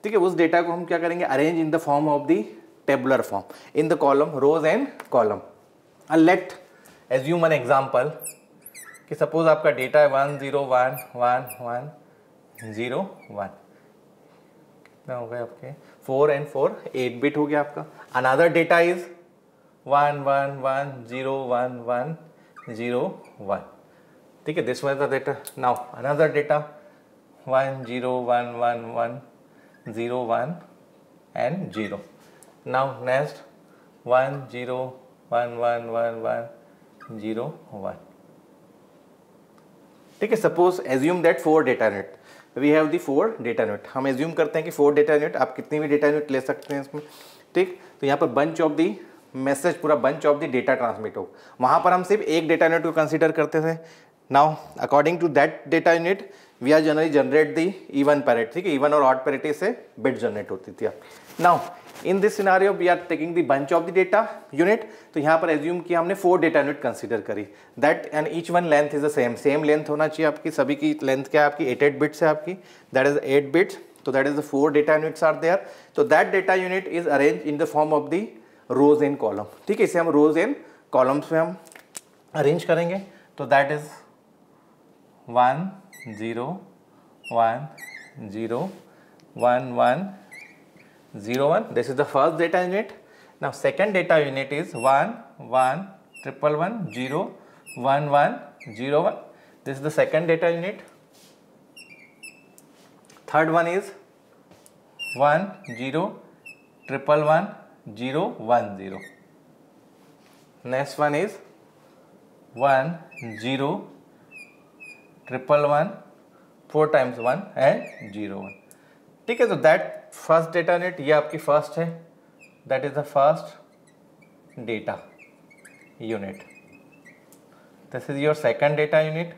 ठीक है, उस डेटा को हम क्या करेंगे, arrange in the form of the tabular form in the column, rows and column. Let assume an example कि सपोज आपका डेटा है 1 0 1 1 1 0 1, कितना हो गया आपके 4 and 4 8 बिट हो गया आपका। अनदर डेटा इज 1 1 1 0 1 1 0 1, ठीक है, this was the data. Now another data 1 0 1 1 1 0 1 and 0। Now next 1 0 1 1 1 1 0 1, ठीक है। Suppose assume that 4 data unit, we have the 4 data unit, हम एज्यूम करते हैं कि 4 डेटा यूनिट, आप कितनी भी डेटा यूनिट ले सकते हैं इसमें। ठीक, तो यहाँ पर बंच ऑफ दी मैसेज, पूरा bunch of the data transmit हो, वहाँ पर हम सिर्फ एक डेटा यूनिट को कंसीडर करते थे। Now according to that data unit we are generally generate the even parity, ठीक है, इवन और ऑड पैरिटी से बिट जनरेट होती थी। Now in this scenario we are taking the bunch of the data unit, तो यहाँ पर assume किया हमने 4 डेटा यूनिट कंसीडर करी, that and each one length is the same length होना चाहिए आपकी, सभी की लेंथ क्या है आपकी 8 बिट्स है आपकी, दैट इज 8 बिट्स, तो that is the 4 data units are there. तो that data unit is arrange in the form of the rows and column, ठीक है, इसे हम रोज एंड कॉलम्स में हम अरेंज करेंगे। तो that is 1 0 1 0 1 1 0 1, this is the first data unit. Now second data unit is 1 1 1 1 0 1 1 0 1, this is the second data unit. Third one is 1 0 1 1 0 1 0. Next one is 1 0 1 1 4 times 1 and 0 1, ठीक है। तो दैट फर्स्ट डेटा यूनिट, ये आपकी first है, that is the first data unit. This is your second data unit,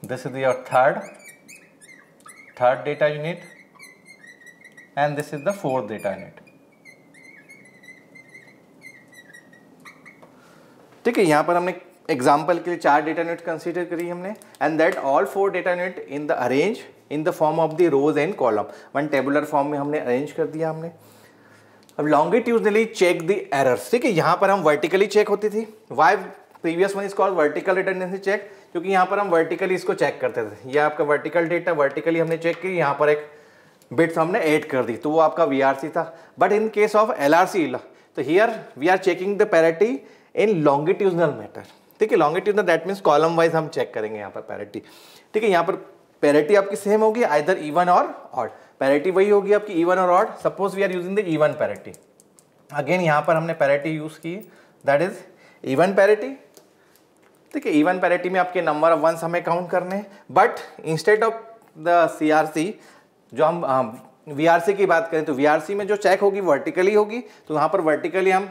this is your third data unit and this is the fourth data unit, ठीक है। यहाँ पर हमने एग्जाम्पल के लिए 4 डेटा यूनिट कंसिडर करी हमने, and that all 4 data unit in the arrange in the form of the rows and column, one tabular form में हमने अरेंज कर दिया हमने। अब लॉन्गिट्यूडनली चेक द एरर्स, ठीक है, यहाँ पर हम वर्टिकली चेक होती थी, why previous one is called vertical redundancy check, क्योंकि यहाँ पर हम वर्टिकली इसको चेक करते थे। ये आपका वर्टिकल डेटा वर्टिकली हमने चेक की, यहाँ पर एक बिट्स हमने ऐड कर दी, तो वो आपका VRC था। But in case of LRC, तो here we are checking the parity in longitudinal matter, ठीक है। Longitudinal that means column wise हम चेक करेंगे यहाँ पर पैरिटी, ठीक है। यहाँ पर पैरिटी आपकी सेम होगी, आइदर इवन और ऑड, पैरिटी वही होगी आपकी इवन और odd. Suppose we are using the even parity, again यहाँ पर हमने पैरिटी यूज की, दैट इज इवन पैरिटी, ठीक है। इवन पैरिटी में आपके नंबर ऑफ वंस हमें काउंट करने हैं, but instead of the CRC जो हम VRC की बात करें तो VRC में जो चेक होगी वर्टिकली होगी, तो यहाँ पर वर्टिकली हम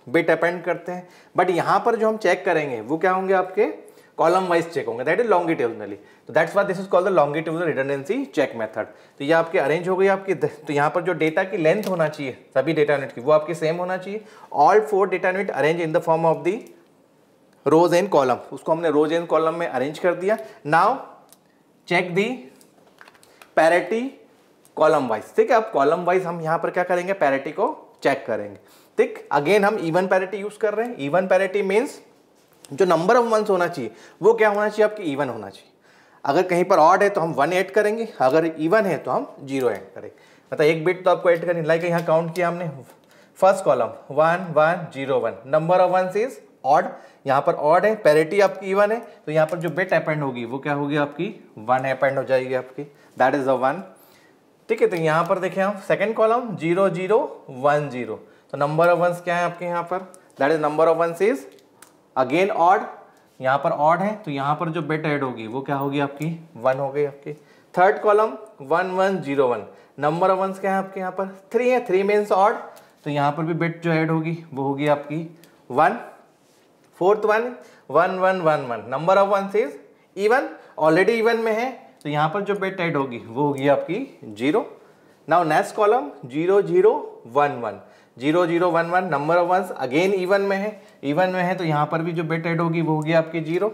बिट अपेंड करते हैं, बट यहाँ पर जो हम चेक करेंगे वो क्या होंगे आपके कॉलम वाइज चेक होंगे, दैट इज लॉन्गिट्यूडनली। तो that's why this is called the longitudinal redundancy check method. तो ये आपके अरेंज हो गई आपकी, तो यहाँ पर जो डेटा की लेंथ होना चाहिए सभी डेटा यूनिट की वो आपकी सेम होना चाहिए। All 4 data unit arrange in the form of the rows and column, उसको हमने रोज एंड कॉलम में अरेंज कर दिया। Now check the parity column wise, ठीक है। अब कॉलम वाइज हम यहाँ पर क्या करेंगे, पैरिटी को चेक करेंगे, ठीक। अगेन हम इवन पैरिटी यूज कर रहे हैं। इवन पैरिटी मीन्स जो नंबर ऑफ वंस होना चाहिए वो क्या होना चाहिए आपकी इवन होना चाहिए। अगर कहीं पर ऑड है तो हम 1 ऐड करेंगे, अगर इवन है तो हम 0 ऐड करेंगे, मतलब एक बिट तो आपको ऐड करनी। लाइक यहाँ काउंट किया हमने, first column 1 1 0 1, number of ones is odd, यहाँ पर ऑड है, पैरिटी आपकी इवन है, तो यहाँ पर जो बिट अपेंड होगी वो क्या होगी आपकी 1 अपेंड हो जाएगी आपकी, दैट इज अ 1, ठीक है। तो यहाँ पर देखें हम सेकंड कॉलम 0 0 1 0, तो नंबर ऑफ वंस क्या है आपके यहाँ पर, that is number of ones is again odd, यहाँ पर ऑड है, तो यहाँ पर जो बिट ऐड होगी वो क्या होगी आपकी 1 हो गई आपकी। Third column 1 1 0 1, number of ones क्या है आपके यहाँ पर 3 है, 3 मीन्स ऑड, तो यहाँ पर भी बिट जो ऐड होगी वो होगी आपकी 1। Fourth one 1 1 1 1, number of ones is even, already even में है, तो यहाँ पर जो बिट ऐड होगी वो होगी आपकी 0। Now next column 0 0 1 1, 0 0 1 1, number of ones again even में है, तो यहाँ पर भी जो बिट ऐड होगी वो होगी आपकी 0।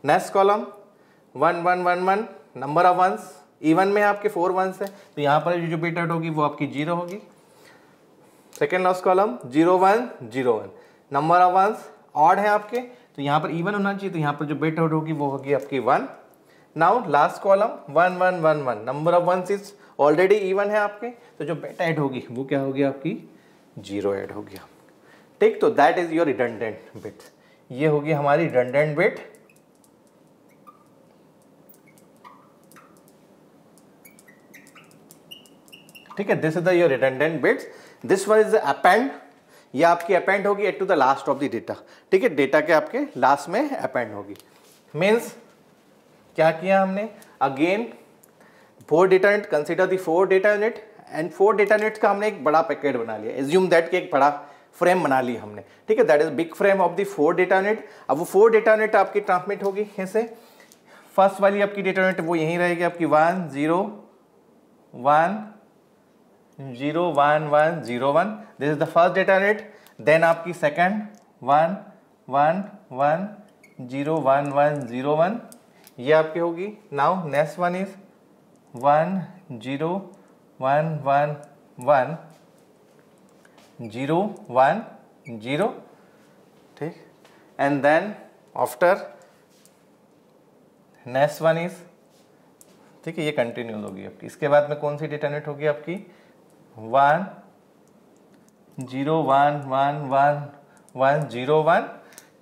Next column 1 1 1 1, number of ones even में है आपके 4 वंस है, तो यहाँ पर जो बिट ऐड होगी वो आपकी 0 होगी। Second last column 0 1 0 1, number of ones odd है आपके, तो यहाँ पर इवन होना चाहिए, तो यहाँ पर जो बिट ऐड होगी वो होगी आपकी 1। Now last column 1 1 1 1, number of ones is already even है आपके, तो जो बिट ऐड होगी वो क्या होगी आपकी 0 ऐड हो गया, ठीक। तो that is your redundant bit, ये होगी हमारी रिडंडेंट बिट। ठीक है, this is the your redundant bits. This one is append, ये आपकी अपेंड होगी at to the last of the data, ठीक है, डेटा के आपके लास्ट में अपेंड होगी। मीन्स क्या किया हमने, again 4 data unit, consider the 4 data unit, and 4 data units का हमने एक बड़ा पैकेट बना लिया, एज्यूम दैट कि एक बड़ा फ्रेम बना लिया हमने, ठीक है, that is big frame of the 4 data unit. अब वो 4 डेटा यूनिट आपकी ट्रांसमिट होगी ऐसे, फर्स्ट वाली आपकी डेटा यूनिट वो यहीं रहेगी आपकी 1 0 1 0 1 1 0 1, this is the first data unit. Then आपकी सेकंड 1 1 1 0 1 1 0 1, ये आपकी होगी। नाउ नेक्स्ट वन इज 1 0 1 1 1 0 1 0, ठीक, and then after next one is, ठीक है, ये कंटिन्यूस होगी आपकी। इसके बाद में कौन सी डेटा यूनिट होगी आपकी 1 0 1 1 1 1 0 1,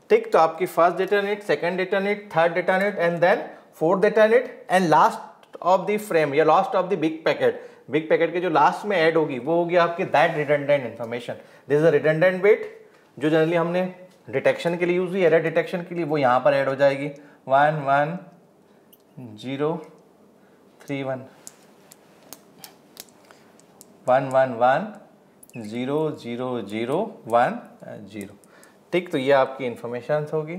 ठीक। तो आपकी first data unit, second data unit, third data unit, and then fourth data unit, and last of the frame या last of the big packet, big packet के जो लास्ट में ऐड होगी वो होगी आपकी that redundant information. This is a redundant bit जो generally हमने डिटेक्शन के लिए यूज हुई, एरर डिटेक्शन के लिए, वो यहाँ पर ऐड हो जाएगी 1 1 0 3 1 1 1 1 0 0 0 1 0, ठीक। तो ये आपकी इंफॉर्मेशन होगी।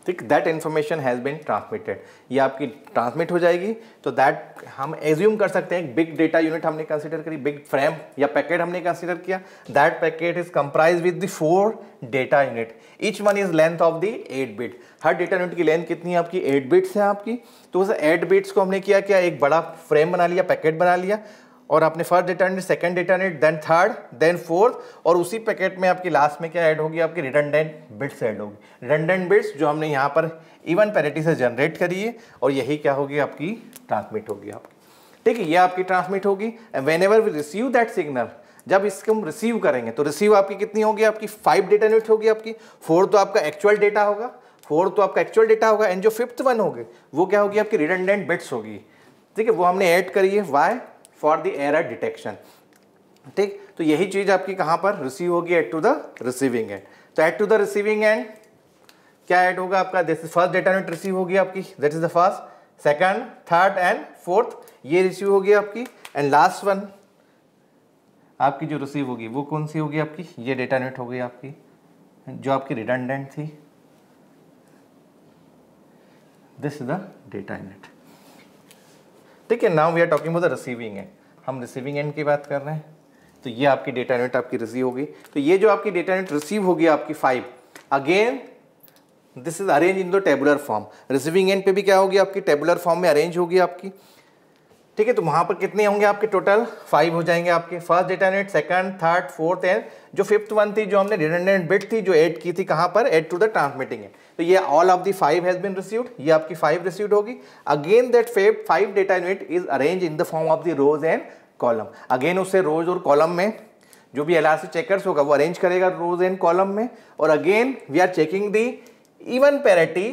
ठीक, that information has been transmitted, ये आपकी ट्रांसमिट हो जाएगी। तो दैट हम एज्यूम कर सकते हैं बिग डेटा यूनिट हमने कंसीडर करी, बिग फ्रेम या पैकेट हमने कंसीडर किया। That packet is comprise with the 4 data unit, each one is length of the 8 bit. Her data unit की लेंथ कितनी है आपकी? 8 बिट्स है आपकी। तो उस 8 बिट्स को हमने किया क्या, एक बड़ा फ्रेम बना लिया, पैकेट बना लिया, और आपने first data unit, second data unit, then third, then fourth, और उसी पैकेट में आपकी लास्ट में क्या ऐड होगी? आपकी रिडंडेंट बिट्स ऐड होगी। रिडंडेंट बिट्स जो हमने यहाँ पर इवन पैरिटी से जनरेट करी है, और यही क्या होगी? आपकी ट्रांसमिट होगी आपकी। ठीक है, ये आपकी ट्रांसमिट होगी। And whenever we receive that signal, जब इसको हम रिसीव करेंगे तो रिसीव आपकी कितनी होगी? आपकी 5 डेटा यूनिट होगी आपकी। 4 तो आपका एक्चुअल डेटा होगा, 4 तो आपका एक्चुअल डेटा होगा, एंड जो 5th वन होगी वो क्या होगी? आपकी रिडंडेंट बिट्स होगी। ठीक है, वो हमने ऐड करी है, why? For the error detection. ठीक, तो यही चीज आपकी कहां पर रिसीव होगी? At to the receiving end. तो at to the receiving end क्या ऐड होगा आपका? This first data unit receive होगी आपकी, that is the first, second, third and fourth, ये रिसीव होगी आपकी। एंड लास्ट वन आपकी जो रिसीव होगी वो कौन सी होगी आपकी? ये डेटा यूनिट होगी आपकी जो आपकी रिडंडेंट थी, this is the data unit. ठीक है, now we are talking about the receiving end, हम रिसीविंग एंड की बात कर रहे हैं। तो ये आपकी डेटा यूनिट आपकी रिसीव होगी। तो ये जो आपकी डेटा यूनिट रिसीव होगी आपकी 5, again this is arrange in the tabular form. Receiving end पे भी क्या होगी? आपकी टेबुलर फॉर्म में अरेंज होगी आपकी। ठीक है, तो वहां पर कितने होंगे आपके? टोटल 5 हो जाएंगे आपके। First data unit, second, third, fourth, and जो 5th वन थी जो हमने रिडंडेंट बिट थी जो ऐड की थी कहां पर? Add to the transmitting end. तो ये all of the 5 has been received, ये आपकी 5 रिसीव्ड होगी। Again that 5 data unit is arrange in the form of the rows and column. Again उससे रोज और कॉलम में जो भी एलआरसी चेकर्स होगा वो अरेंज करेगा रोज एंड कॉलम में। और again we are checking the even parity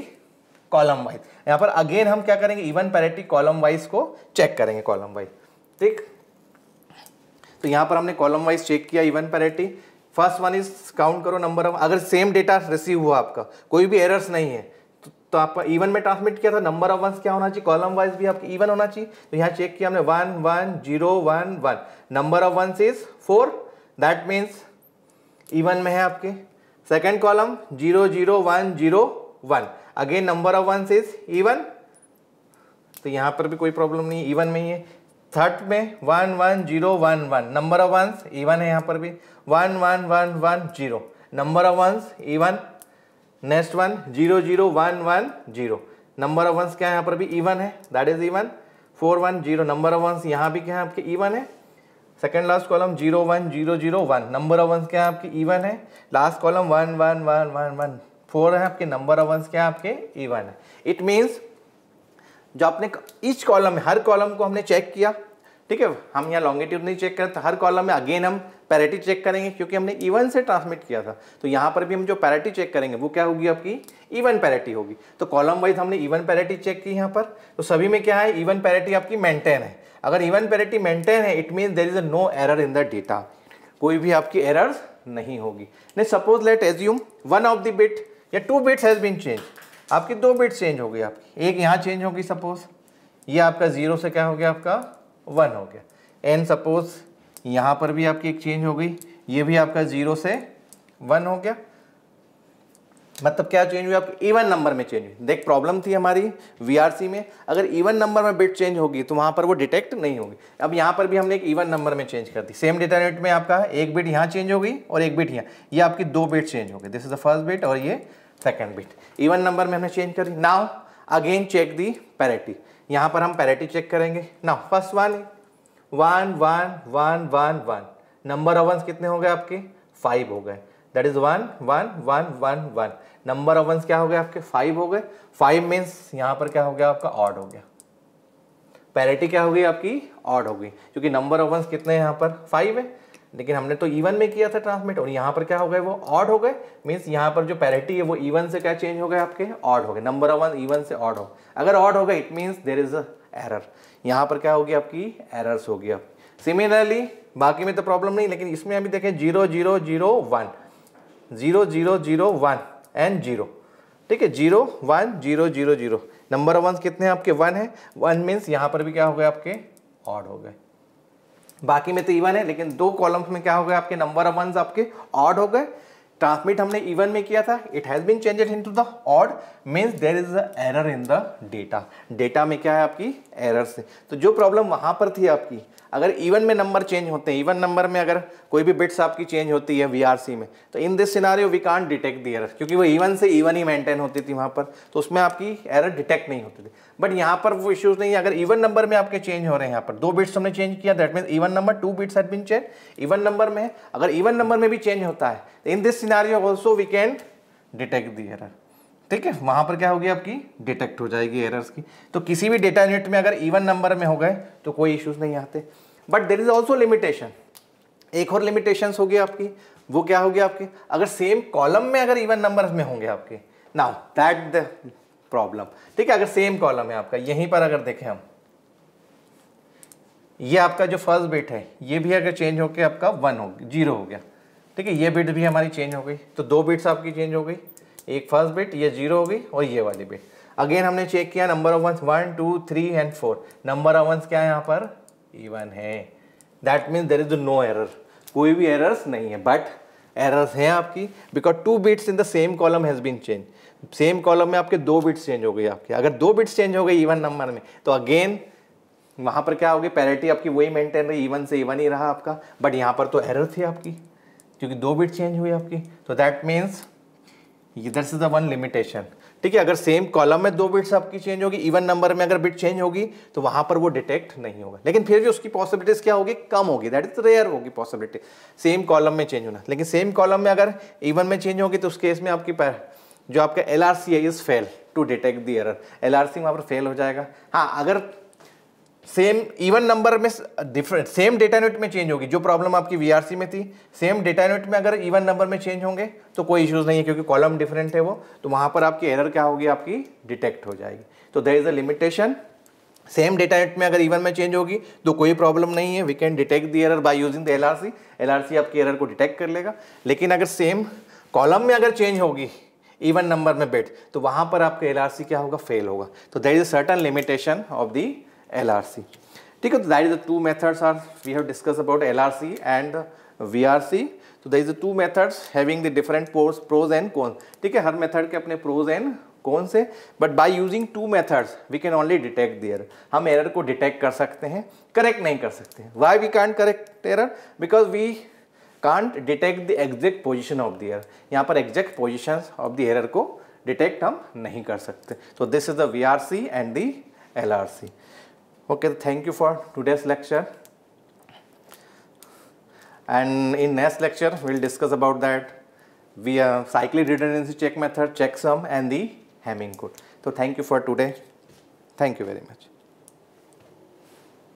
column wise. यहां पर अगेन हम क्या करेंगे? इवन पैरिटी कॉलम वाइज को चेक करेंगे, कॉलम वाइज। ठीक, तो यहां पर हमने कॉलम वाइज चेक किया even parity. First one is count करो नंबर ऑफ, अगर सेम डेटा रिसीव हुआ आपका, कोई भी एरर्स नहीं है, तो आपका इवन में ट्रांसमिट किया था, नंबर ऑफ वंस क्या होना चाहिए? कॉलम वाइज भी आपकी इवन होना चाहिए। तो यहाँ चेक किया हमने 1 1 0 1 1, number of ones is 4, that means even में है आपके। Second column 0 0 1 0 1, again number of ones is even, तो यहाँ पर भी कोई प्रॉब्लम नहीं है, इवन में ही है। थर्ड में 1 1 0 1 1, नंबर ऑफ वंस इवन है, यहाँ पर भी 1 1 1 1 0, number of ones even. Next one 0 0 1 1 0, number of ones क्या है? यहाँ पर भी इवन है, that is even. 4 1 0, number of ones यहाँ भी क्या है? आपके इवन है। Second last column 0 1 0 0 1, number of ones क्या है? आपकी इवन है। लास्ट कॉलम 1 1 1 1 1 4 है आपके, नंबर ऑफ वंस क्या है? आपके इवन है। इट मीन्स जो आपने ईच कॉलम में, हर कॉलम को हमने चेक किया। ठीक है, हम यहाँ लॉन्गिट्यूड नहीं चेक करें, तो हर कॉलम में अगेन हम पैरिटी चेक करेंगे क्योंकि हमने इवन से ट्रांसमिट किया था। तो यहाँ पर भी हम जो पैरिटी चेक करेंगे वो क्या होगी? आपकी इवन पैरिटी होगी। तो कॉलम वाइज हमने इवन पैरिटी चेक की यहाँ पर, तो सभी में क्या है? इवन पैरिटी आपकी मेंटेन है। अगर इवन पैरिटी मेंटेन है, it means there is no error in the data, कोई भी आपकी एरर्स नहीं होगी। नहीं, suppose let assume one of the bit या 2 बिट्स हैज बीन चेंज, आपकी 2 बिट्स चेंज हो गई आपकी, एक यहाँ चेंज होगी, सपोज ये आपका 0 से क्या हो गया? आपका 1 हो गया। एंड सपोज यहाँ पर भी आपकी एक चेंज हो गई, ये भी आपका 0 से 1 हो गया। मतलब क्या चेंज हुई? आपकी इवन नंबर में चेंज हुई। देख, प्रॉब्लम थी हमारी वीआरसी में, अगर इवन नंबर में बिट चेंज होगी तो वहां पर वो डिटेक्ट नहीं होगी। अब यहाँ पर भी हमने एक इवन नंबर में चेंज कर दी। सेम डेटा यूनिट में आपका एक बिट यहाँ चेंज हो गई और एक बिट यहाँ, ये आपकी 2 बिट चेंज हो गई। This is the first bit और ये सेकेंड बिट, इवन नंबर में हमने चेंज करी। Now again check the parity, यहाँ पर हम पैरिटी चेक करेंगे। Now first one 1 1 1 1 1, number of ones कितने हो गए? आपके 5 हो गए, that is 1 1 1 1 1, number of ones क्या हो गए? आपके 5 हो गए। 5 मीन्स यहाँ पर क्या हो गया? आपका ऑड हो गया। पैरिटी क्या हो गई? आपकी ऑड हो गई, क्योंकि नंबर ऑफ वंस कितने हैं? यहाँ पर 5 है, लेकिन हमने तो इवन में किया था ट्रांसमिट, और यहाँ पर क्या हो गए? वो ऑड हो गए। मीन्स यहाँ पर जो पैरिटी है वो इवन से क्या चेंज हो गए? आपके ऑड हो गए। नंबर ऑफ वन इवन से ऑड हो, अगर ऑड हो गए it means there is a error. यहाँ पर क्या होगी? आपकी एरर्स होगी आपकी। सिमिलरली बाकी में तो प्रॉब्लम नहीं, लेकिन इसमें अभी देखें 0 0 0 1 0 0 0 1 एंड 0, ठीक है, 0 1 0 0 0, नंबर ऑफ वंस कितने हैं? आपके 1 है। 1 मीन्स यहाँ पर भी क्या हो गए? आपके ऑड हो गए। बाकी में तो इवन है, लेकिन 2 कॉलम्स में क्या हो गए? आपके नंबर ऑफ वंस आपके ऑड हो गए। ट्रांसमिट हमने इवन में किया था, it has been changed into the odd, means there is a error in the data. Data में क्या है आपकी एरर से। तो जो प्रॉब्लम वहां पर थी आपकी, अगर इवन में नंबर चेंज होते हैं, इवन नंबर में अगर कोई भी बिट्स आपकी चेंज होती है वीआरसी में, तो in this scenario we can't detect the error, क्योंकि वो इवन से इवन ही मेंटेन होती थी वहां पर, तो उसमें आपकी एरर डिटेक्ट नहीं होती थी। बट यहाँ पर वो इश्यूज नहीं है। अगर इवन नंबर में आपके चेंज हो रहे हैं, यहाँ पर 2 बिट्स हमने चेंज किया, that means even number 2 bits had been change, even number में। अगर इवन नंबर में भी चेंज होता है, in this scenario also we can detect the error. ठीक है, वहां पर क्या होगी आपकी डिटेक्ट हो जाएगी एरर्स की। तो किसी भी डेटा यूनिट में अगर इवन नंबर में हो गए तो कोई इश्यूज नहीं आते। But there is also limitation, एक और लिमिटेशंस होगी आपकी, वो क्या होगी आपकी, अगर सेम कॉलम में अगर इवन नंबर्स में होंगे आपके, नाउ दैट द प्रॉब्लम। ठीक है, अगर सेम कॉलम है आपका, यहीं पर अगर देखें हम, ये आपका जो फर्स्ट बिट है ये भी अगर चेंज होकर आपका 1 हो 0 हो गया, ठीक है, ये बिट भी हमारी चेंज हो गई, तो 2 बिट्स आपकी चेंज हो गई, एक फर्स्ट बिट ये 0 हो गई और ये वाली बिट। अगेन हमने चेक किया number of ones 1 2 3 and 4, number of ones क्या है यहाँ पर इवन है, that means there is no error, कोई भी एरर्स नहीं है। बट एरर्स हैं आपकी because 2 bits in the same column has been change, same column में आपके 2 बिट्स चेंज हो गई आपके। अगर 2 बिट्स चेंज हो गई इवन नंबर में, तो अगेन वहां पर क्या होगी, पैरिटी आपकी वही मेंटेन रही, इवन से इवन ही रहा आपका। बट यहाँ पर तो एरर थी आपकी, क्योंकि 2 बिट चेंज हुई आपकी, तो that means that's the one limitation. ठीक है, अगर सेम कॉलम में 2 बिट्स आपकी चेंज होगी, इवन नंबर में अगर बिट चेंज होगी, तो वहां पर वो डिटेक्ट नहीं होगा। लेकिन फिर भी उसकी पॉसिबिलिटीज क्या होगी, कम होगी, दैट इज रेयर होगी पॉसिबिलिटी सेम कॉलम में चेंज होना। लेकिन सेम कॉलम में अगर इवन में चेंज होगी, तो उस केस में आपकी जो आपका एलआरसी है is fail to detect the error, LRC वहां पर फेल हो जाएगा। हाँ, अगर सेम इवन नंबर में डिफरेंट सेम डेटा यूनिट में चेंज होगी, जो प्रॉब्लम आपकी वीआरसी में थी, सेम डेटा यूनिट में अगर इवन नंबर में चेंज होंगे तो कोई इश्यूज नहीं है, क्योंकि कॉलम डिफरेंट है वो, तो वहां पर आपकी एरर क्या होगी, आपकी डिटेक्ट हो जाएगी। तो there is a limitation, same data unit में अगर इवन में चेंज होगी तो कोई प्रॉब्लम नहीं है, we can detect the error by using the LRC, LRC आपकी एरर को डिटेक्ट कर लेगा। लेकिन अगर सेम कॉलम में अगर चेंज होगी इवन नंबर में बिट, तो वहां पर आपका एलआरसी क्या होगा, फेल होगा। तो there is a certain limitation of the LRC. ठीक है, तो that is the 2 methods are we have discuss about LRC and VRC. तो there is the 2 methods having the different pros and cons. ठीक है, हर method के अपने pros and cons है, but by using 2 methods we can only detect the error. हम error को detect कर सकते हैं, करेक्ट नहीं कर सकते। Why we can't correct error, because we can't detect the exact position of the error. यहाँ पर exact position of the error को डिटेक्ट हम नहीं कर सकते। तो this is the VRC and the LRC. Okay, thank you for today's lecture, and in next lecture we'll discuss about that cyclic redundancy check method, checksum and the Hamming code. So thank you for today. Thank you very much.